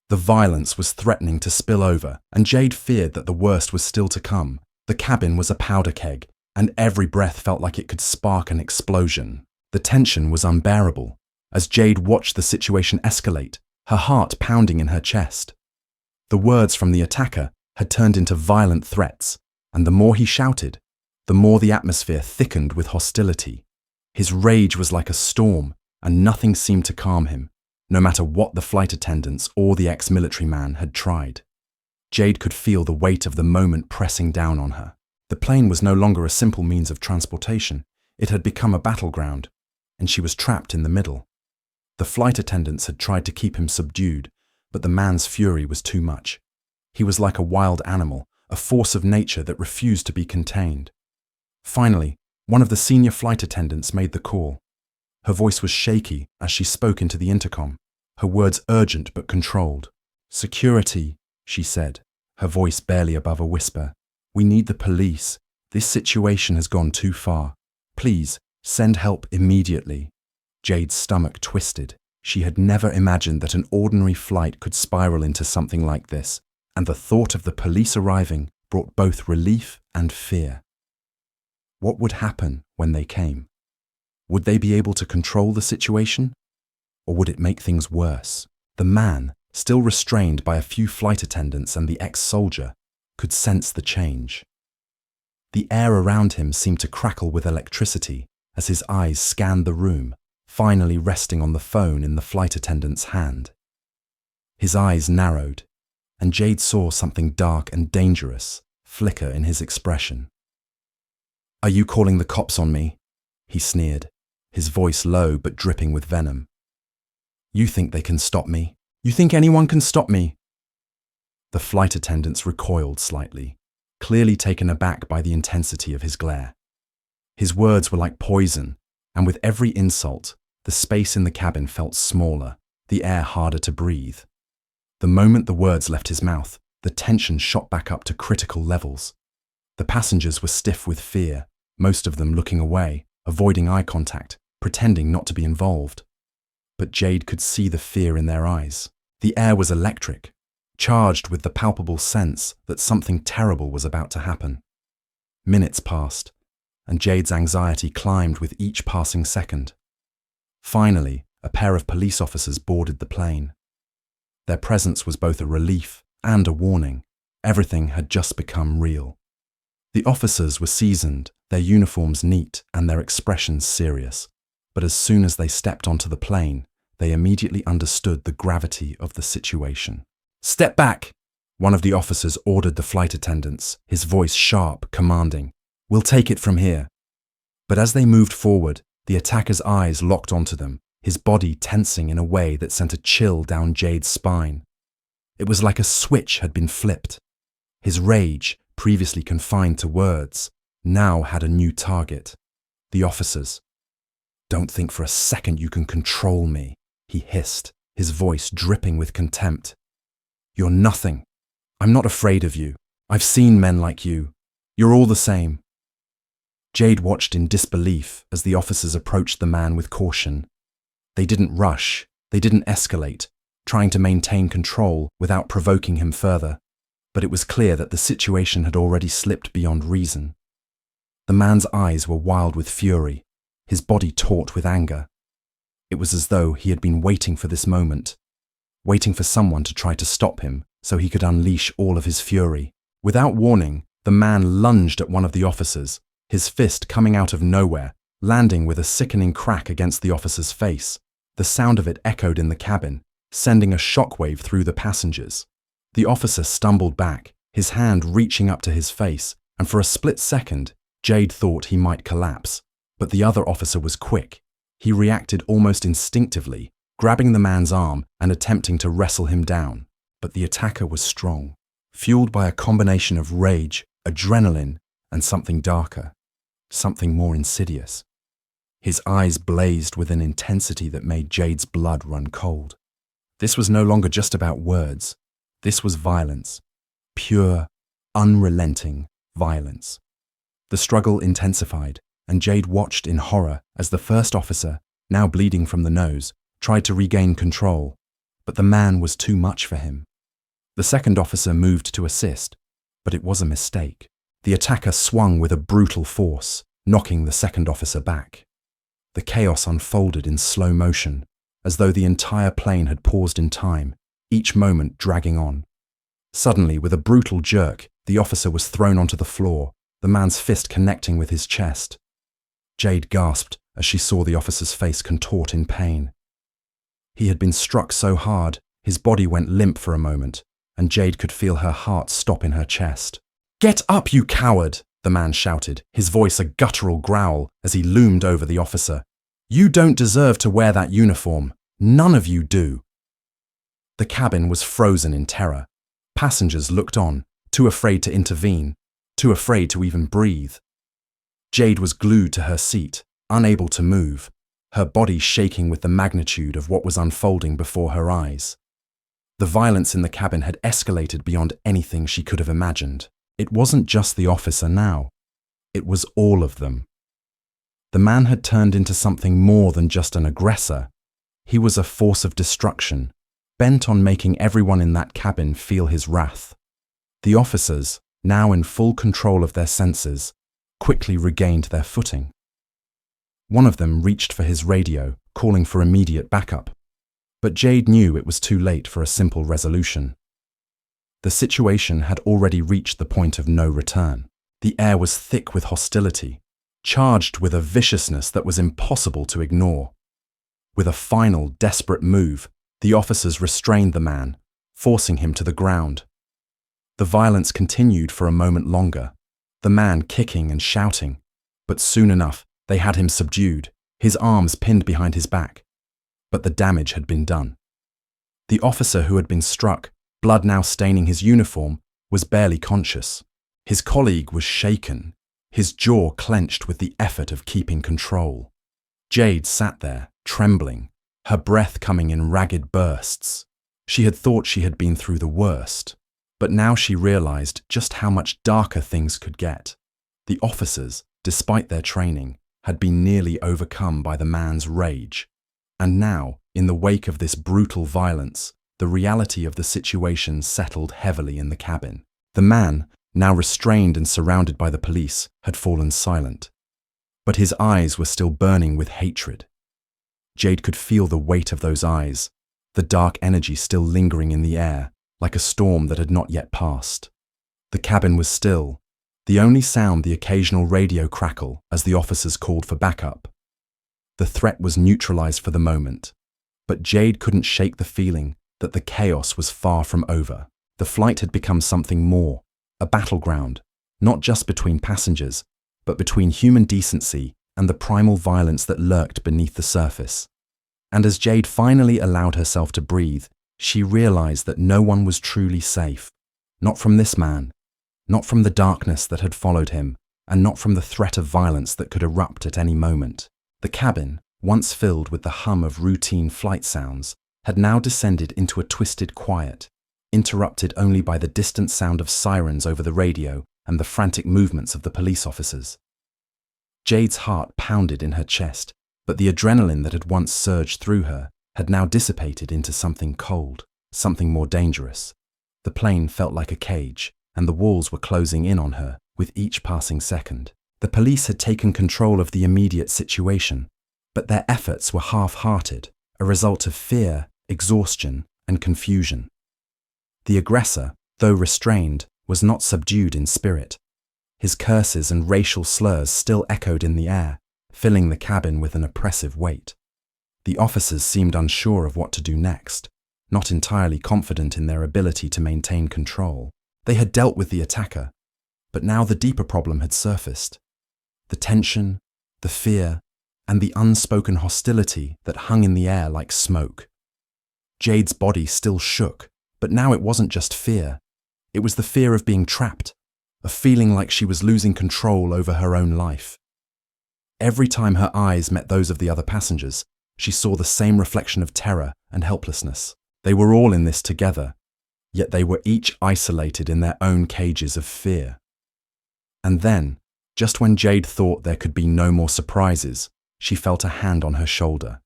The violence was threatening to spill over, and Jade feared that the worst was still to come. The cabin was a powder keg, and every breath felt like it could spark an explosion. The tension was unbearable. As Jade watched the situation escalate, her heart pounding in her chest. The words from the attacker had turned into violent threats, and the more he shouted, the more the atmosphere thickened with hostility. His rage was like a storm, and nothing seemed to calm him, no matter what the flight attendants or the ex-military man had tried. Jade could feel the weight of the moment pressing down on her. The plane was no longer a simple means of transportation. It had become a battleground, and she was trapped in the middle. The flight attendants had tried to keep him subdued, but the man's fury was too much. He was like a wild animal, a force of nature that refused to be contained. Finally, one of the senior flight attendants made the call. Her voice was shaky as she spoke into the intercom, her words urgent but controlled. "Security," she said, her voice barely above a whisper. "We need the police. This situation has gone too far. Please, send help immediately." Jade's stomach twisted. She had never imagined that an ordinary flight could spiral into something like this, and the thought of the police arriving brought both relief and fear. What would happen when they came? Would they be able to control the situation? Or would it make things worse? The man, still restrained by a few flight attendants and the ex-soldier, could sense the change. The air around him seemed to crackle with electricity as his eyes scanned the room, finally resting on the phone in the flight attendant's hand. His eyes narrowed, and Jade saw something dark and dangerous flicker in his expression. "Are you calling the cops on me?" he sneered, his voice low but dripping with venom. "You think they can stop me? You think anyone can stop me?" The flight attendants recoiled slightly, clearly taken aback by the intensity of his glare. His words were like poison, and with every insult, the space in the cabin felt smaller, the air harder to breathe. The moment the words left his mouth, the tension shot back up to critical levels. The passengers were stiff with fear, most of them looking away, avoiding eye contact, pretending not to be involved. But Jade could see the fear in their eyes. The air was electric, charged with the palpable sense that something terrible was about to happen. Minutes passed, and Jade's anxiety climbed with each passing second. Finally, a pair of police officers boarded the plane. Their presence was both a relief and a warning. Everything had just become real. The officers were seasoned, their uniforms neat and their expressions serious. But as soon as they stepped onto the plane, they immediately understood the gravity of the situation. "Step back!" one of the officers ordered the flight attendants, his voice sharp, commanding. "We'll take it from here." But as they moved forward, the attacker's eyes locked onto them, his body tensing in a way that sent a chill down Jade's spine. It was like a switch had been flipped. His rage, previously confined to words, now had a new target. The officers. "Don't think for a second you can control me," he hissed, his voice dripping with contempt. "You're nothing. I'm not afraid of you. I've seen men like you. You're all the same." Jade watched in disbelief as the officers approached the man with caution. They didn't rush, they didn't escalate, trying to maintain control without provoking him further. But it was clear that the situation had already slipped beyond reason. The man's eyes were wild with fury, his body taut with anger. It was as though he had been waiting for this moment, waiting for someone to try to stop him so he could unleash all of his fury. Without warning, the man lunged at one of the officers, his fist coming out of nowhere, landing with a sickening crack against the officer's face. The sound of it echoed in the cabin, sending a shockwave through the passengers. The officer stumbled back, his hand reaching up to his face, and for a split second, Jade thought he might collapse. But the other officer was quick. He reacted almost instinctively, grabbing the man's arm and attempting to wrestle him down. But the attacker was strong, fueled by a combination of rage, adrenaline, and something darker, something more insidious. His eyes blazed with an intensity that made Jade's blood run cold. This was no longer just about words. This was violence. Pure, unrelenting violence. The struggle intensified, and Jade watched in horror as the first officer, now bleeding from the nose, tried to regain control. But the man was too much for him. The second officer moved to assist, but it was a mistake. The attacker swung with a brutal force, knocking the second officer back. The chaos unfolded in slow motion, as though the entire plane had paused in time, each moment dragging on. Suddenly, with a brutal jerk, the officer was thrown onto the floor, the man's fist connecting with his chest. Jade gasped as she saw the officer's face contort in pain. He had been struck so hard, his body went limp for a moment, and Jade could feel her heart stop in her chest. "Get up, you coward!" the man shouted, his voice a guttural growl as he loomed over the officer. "You don't deserve to wear that uniform. None of you do." The cabin was frozen in terror. Passengers looked on, too afraid to intervene, too afraid to even breathe. Jade was glued to her seat, unable to move, her body shaking with the magnitude of what was unfolding before her eyes. The violence in the cabin had escalated beyond anything she could have imagined. It wasn't just the officer now. It was all of them. The man had turned into something more than just an aggressor. He was a force of destruction, bent on making everyone in that cabin feel his wrath. The officers, now in full control of their senses, quickly regained their footing. One of them reached for his radio, calling for immediate backup. But Jade knew it was too late for a simple resolution. The situation had already reached the point of no return. The air was thick with hostility, charged with a viciousness that was impossible to ignore. With a final, desperate move, the officers restrained the man, forcing him to the ground. The violence continued for a moment longer, the man kicking and shouting, but soon enough they had him subdued, his arms pinned behind his back. But the damage had been done. The officer who had been struck, blood now staining his uniform, was barely conscious. His colleague was shaken, his jaw clenched with the effort of keeping control. Jade sat there, trembling, her breath coming in ragged bursts. She had thought she had been through the worst, but now she realized just how much darker things could get. The officers, despite their training, had been nearly overcome by the man's rage. And now, in the wake of this brutal violence, the reality of the situation settled heavily in the cabin. The man, now restrained and surrounded by the police, had fallen silent. But his eyes were still burning with hatred. Jade could feel the weight of those eyes, the dark energy still lingering in the air, like a storm that had not yet passed. The cabin was still, the only sound the occasional radio crackle as the officers called for backup. The threat was neutralized for the moment, but Jade couldn't shake the feeling that the chaos was far from over. The flight had become something more, a battleground, not just between passengers, but between human decency and the primal violence that lurked beneath the surface. And as Jade finally allowed herself to breathe, she realized that no one was truly safe. Not from this man, not from the darkness that had followed him, and not from the threat of violence that could erupt at any moment. The cabin, once filled with the hum of routine flight sounds, had now descended into a twisted quiet, interrupted only by the distant sound of sirens over the radio and the frantic movements of the police officers. Jade's heart pounded in her chest, but the adrenaline that had once surged through her had now dissipated into something cold, something more dangerous. The plane felt like a cage, and the walls were closing in on her with each passing second. The police had taken control of the immediate situation, but their efforts were half-hearted, a result of fear, exhaustion, and confusion. The aggressor, though restrained, was not subdued in spirit. His curses and racial slurs still echoed in the air, filling the cabin with an oppressive weight. The officers seemed unsure of what to do next, not entirely confident in their ability to maintain control. They had dealt with the attacker, but now the deeper problem had surfaced. The tension, the fear, and the unspoken hostility that hung in the air like smoke. Jade's body still shook, but now it wasn't just fear. It was the fear of being trapped, of feeling like she was losing control over her own life. Every time her eyes met those of the other passengers, she saw the same reflection of terror and helplessness. They were all in this together, yet they were each isolated in their own cages of fear. And then, just when Jade thought there could be no more surprises, she felt a hand on her shoulder.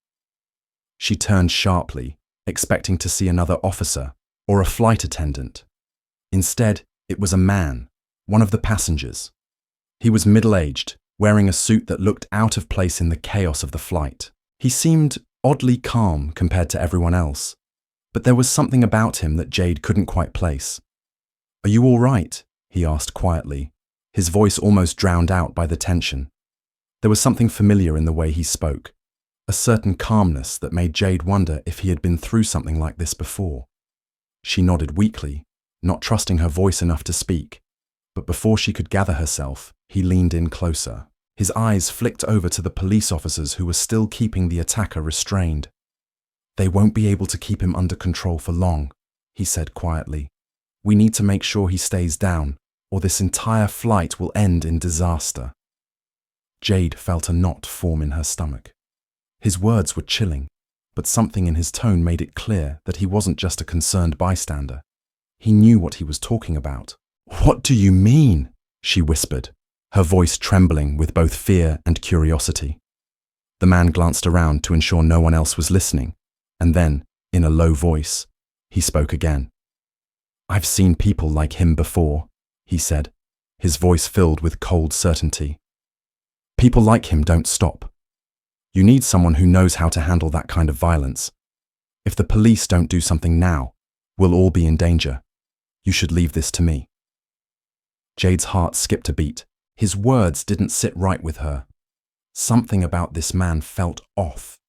She turned sharply, expecting to see another officer or a flight attendant. Instead, it was a man, one of the passengers. He was middle-aged, wearing a suit that looked out of place in the chaos of the flight. He seemed oddly calm compared to everyone else, but there was something about him that Jade couldn't quite place. "Are you all right?" he asked quietly, his voice almost drowned out by the tension. There was something familiar in the way he spoke, a certain calmness that made Jade wonder if he had been through something like this before. She nodded weakly, not trusting her voice enough to speak, but before she could gather herself, he leaned in closer. His eyes flicked over to the police officers who were still keeping the attacker restrained. "They won't be able to keep him under control for long," he said quietly. "We need to make sure he stays down, or this entire flight will end in disaster." Jade felt a knot form in her stomach. His words were chilling, but something in his tone made it clear that he wasn't just a concerned bystander. He knew what he was talking about. "What do you mean?" she whispered, her voice trembling with both fear and curiosity. The man glanced around to ensure no one else was listening, and then, in a low voice, he spoke again. "I've seen people like him before," he said, his voice filled with cold certainty. "People like him don't stop. You need someone who knows how to handle that kind of violence. If the police don't do something now, we'll all be in danger. You should leave this to me." Jade's heart skipped a beat. His words didn't sit right with her. Something about this man felt off,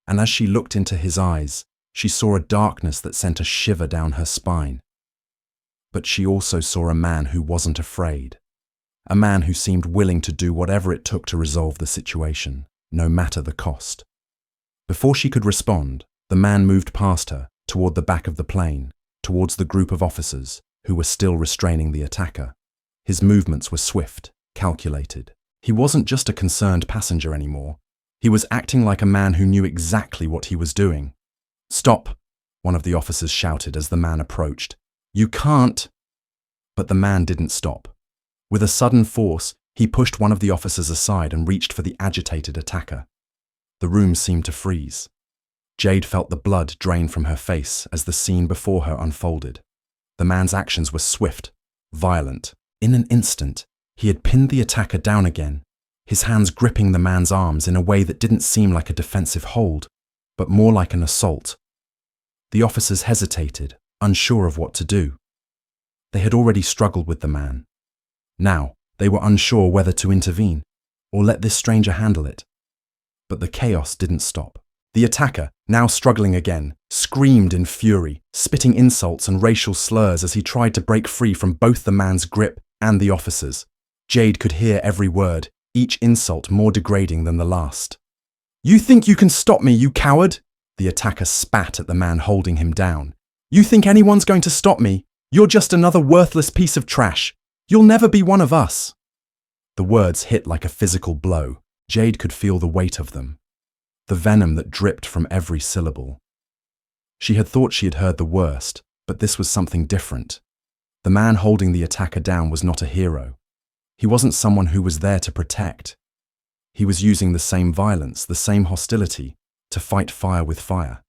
and as she looked into his eyes, She saw a darkness that sent a shiver down her spine. But she also saw a man who wasn't afraid. A man who seemed willing to do whatever it took to resolve the situation, no matter the cost. Before she could respond, the man moved past her, toward the back of the plane, towards the group of officers who were still restraining the attacker. His movements were swift, calculated. He wasn't just a concerned passenger anymore. He was acting like a man who knew exactly what he was doing. "Stop!" one of the officers shouted as the man approached. "You can't!" But the man didn't stop. With a sudden force, he pushed one of the officers aside and reached for the agitated attacker. The room seemed to freeze. Jade felt the blood drain from her face as the scene before her unfolded. The man's actions were swift, violent. In an instant, he had pinned the attacker down again, his hands gripping the man's arms in a way that didn't seem like a defensive hold, but more like an assault. The officers hesitated, unsure of what to do. They had already struggled with the man. Now, they were unsure whether to intervene or let this stranger handle it. But the chaos didn't stop. The attacker, now struggling again, screamed in fury, spitting insults and racial slurs as he tried to break free from both the man's grip and the officers. Jade could hear every word, each insult more degrading than the last. "You think you can stop me, you coward?" The attacker spat at the man holding him down. "You think anyone's going to stop me? You're just another worthless piece of trash. You'll never be one of us." The words hit like a physical blow. Jade could feel the weight of them, the venom that dripped from every syllable. She had thought she had heard the worst, but this was something different. The man holding the attacker down was not a hero. He wasn't someone who was there to protect. He was using the same violence, the same hostility, to fight fire with fire.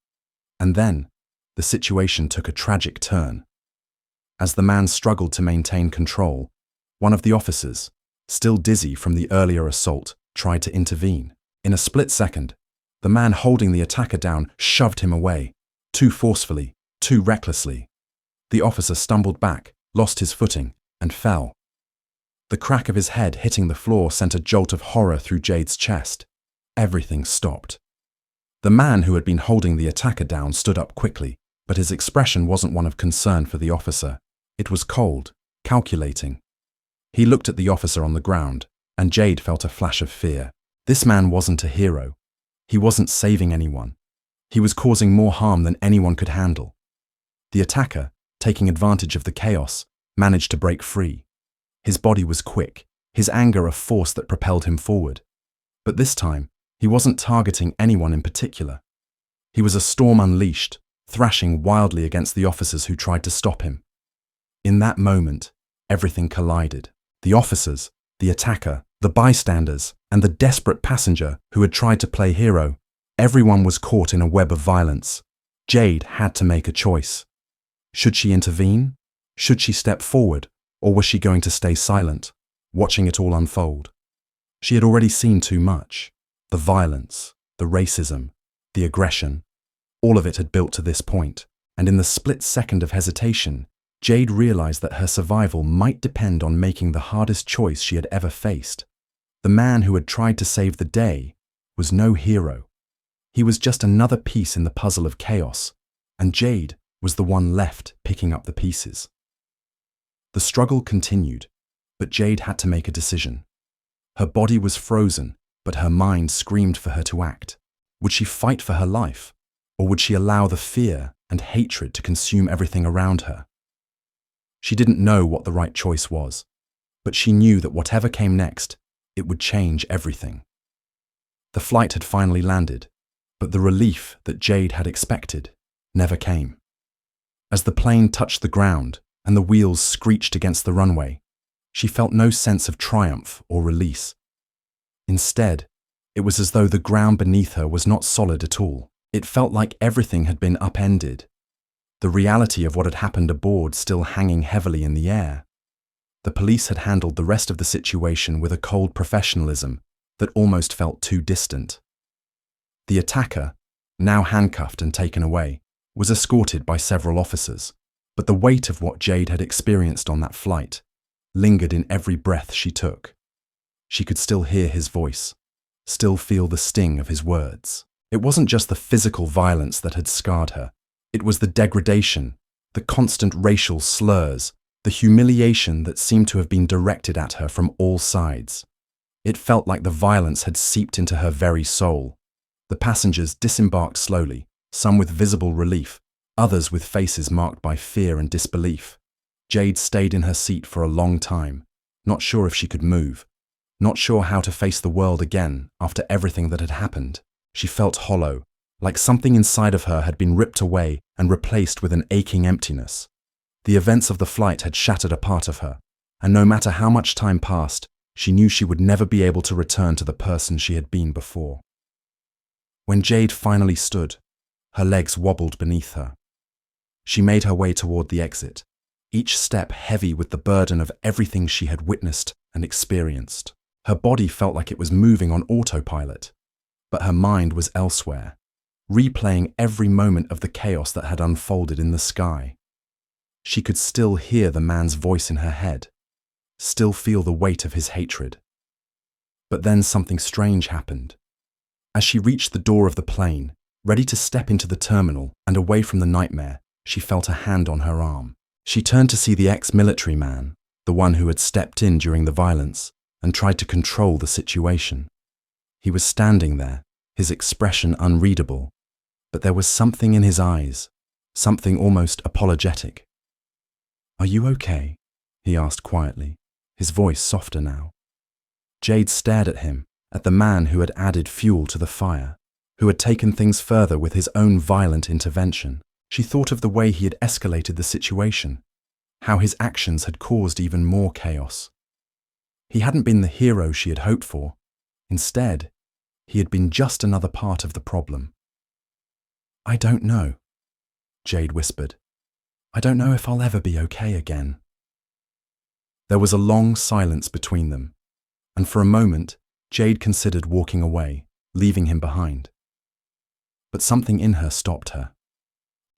And then, the situation took a tragic turn. As the man struggled to maintain control, one of the officers, still dizzy from the earlier assault, tried to intervene. In a split second, the man holding the attacker down shoved him away, too forcefully, too recklessly. The officer stumbled back, lost his footing, and fell. The crack of his head hitting the floor sent a jolt of horror through Jade's chest. Everything stopped. The man who had been holding the attacker down stood up quickly, but his expression wasn't one of concern for the officer. It was cold, calculating. He looked at the officer on the ground, and Jade felt a flash of fear. This man wasn't a hero. He wasn't saving anyone. He was causing more harm than anyone could handle. The attacker, taking advantage of the chaos, managed to break free. His body was quick, his anger a force that propelled him forward. But this time, he wasn't targeting anyone in particular. He was a storm unleashed, thrashing wildly against the officers who tried to stop him. In that moment, everything collided. The officers, the attacker, the bystanders, and the desperate passenger who had tried to play hero. Everyone was caught in a web of violence. Jade had to make a choice. Should she intervene? Should she step forward? Or was she going to stay silent, watching it all unfold? She had already seen too much. The violence, the racism, the aggression, all of it had built to this point, and in the split second of hesitation, Jade realized that her survival might depend on making the hardest choice she had ever faced. The man who had tried to save the day was no hero. He was just another piece in the puzzle of chaos, and Jade was the one left picking up the pieces. The struggle continued, but Jade had to make a decision. Her body was frozen, but her mind screamed for her to act. Would she fight for her life, or would she allow the fear and hatred to consume everything around her? She didn't know what the right choice was, but she knew that whatever came next, it would change everything. The flight had finally landed, but the relief that Jade had expected never came. As the plane touched the ground and the wheels screeched against the runway, she felt no sense of triumph or release. Instead, it was as though the ground beneath her was not solid at all. It felt like everything had been upended. The reality of what had happened aboard still hanging heavily in the air. The police had handled the rest of the situation with a cold professionalism that almost felt too distant. The attacker, now handcuffed and taken away, was escorted by several officers, but the weight of what Jade had experienced on that flight lingered in every breath she took. She could still hear his voice, still feel the sting of his words. It wasn't just the physical violence that had scarred her. It was the degradation, the constant racial slurs, the humiliation that seemed to have been directed at her from all sides. It felt like the violence had seeped into her very soul. The passengers disembarked slowly, some with visible relief, others with faces marked by fear and disbelief. Jade stayed in her seat for a long time, not sure if she could move, not sure how to face the world again after everything that had happened. She felt hollow, like something inside of her had been ripped away and replaced with an aching emptiness. The events of the flight had shattered a part of her, and no matter how much time passed, she knew she would never be able to return to the person she had been before. When Jade finally stood, her legs wobbled beneath her. She made her way toward the exit, each step heavy with the burden of everything she had witnessed and experienced. Her body felt like it was moving on autopilot, but her mind was elsewhere, replaying every moment of the chaos that had unfolded in the sky. She could still hear the man's voice in her head, still feel the weight of his hatred. But then something strange happened. As she reached the door of the plane, ready to step into the terminal and away from the nightmare, she felt a hand on her arm. She turned to see the ex-military man, the one who had stepped in during the violence and tried to control the situation. He was standing there, his expression unreadable, but there was something in his eyes, something almost apologetic. "Are you okay?" he asked quietly, his voice softer now. Jade stared at him, at the man who had added fuel to the fire, who had taken things further with his own violent intervention. She thought of the way he had escalated the situation, how his actions had caused even more chaos. He hadn't been the hero she had hoped for. Instead, he had been just another part of the problem. "I don't know," Jade whispered. "I don't know if I'll ever be okay again." There was a long silence between them, and for a moment, Jade considered walking away, leaving him behind. But something in her stopped her.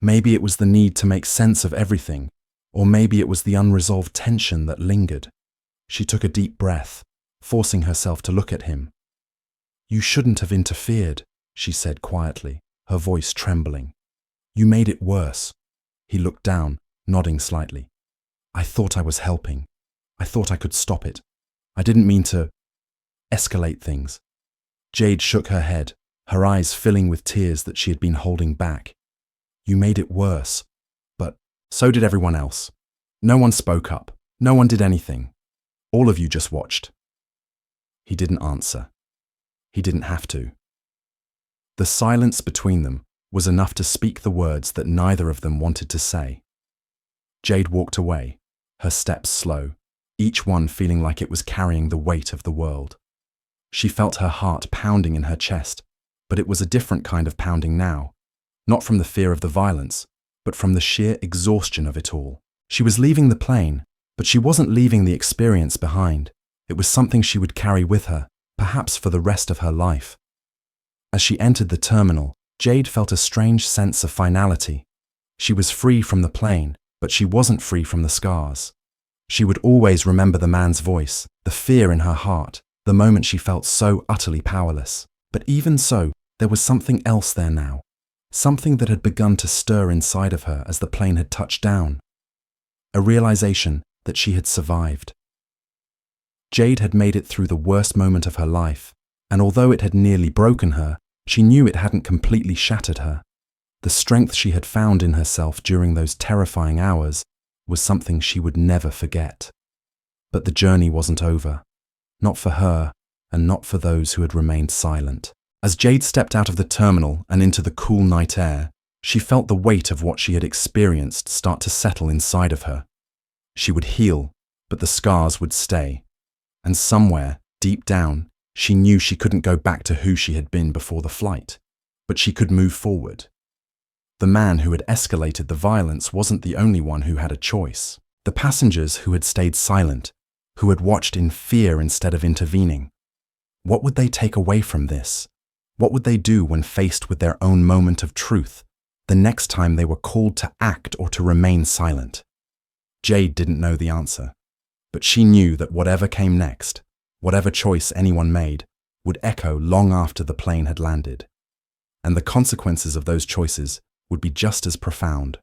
Maybe it was the need to make sense of everything, or maybe it was the unresolved tension that lingered. She took a deep breath, forcing herself to look at him. "You shouldn't have interfered," she said quietly, her voice trembling. "You made it worse." He looked down, nodding slightly. "I thought I was helping. I thought I could stop it. I didn't mean to escalate things." Jade shook her head, her eyes filling with tears that she had been holding back. "You made it worse, but so did everyone else. No one spoke up. No one did anything. All of you just watched." He didn't answer. He didn't have to. The silence between them was enough to speak the words that neither of them wanted to say. Jade walked away, her steps slow, each one feeling like it was carrying the weight of the world. She felt her heart pounding in her chest, but it was a different kind of pounding now, not from the fear of the violence, but from the sheer exhaustion of it all. She was leaving the plane, but she wasn't leaving the experience behind. It was something she would carry with her, perhaps for the rest of her life. As she entered the terminal, Jade felt a strange sense of finality. She was free from the plane, but she wasn't free from the scars. She would always remember the man's voice, the fear in her heart, the moment she felt so utterly powerless. But even so, there was something else there now, something that had begun to stir inside of her as the plane had touched down. A realization that she had survived. Jade had made it through the worst moment of her life, and although it had nearly broken her, she knew it hadn't completely shattered her. The strength she had found in herself during those terrifying hours was something she would never forget. But the journey wasn't over. Not for her, and not for those who had remained silent. As Jade stepped out of the terminal and into the cool night air, she felt the weight of what she had experienced start to settle inside of her. She would heal, but the scars would stay. And somewhere, deep down, she knew she couldn't go back to who she had been before the flight, but she could move forward. The man who had escalated the violence wasn't the only one who had a choice. The passengers who had stayed silent, who had watched in fear instead of intervening. What would they take away from this? What would they do when faced with their own moment of truth, the next time they were called to act or to remain silent? Jade didn't know the answer, but she knew that whatever came next, whatever choice anyone made, would echo long after the plane had landed. And the consequences of those choices would be just as profound,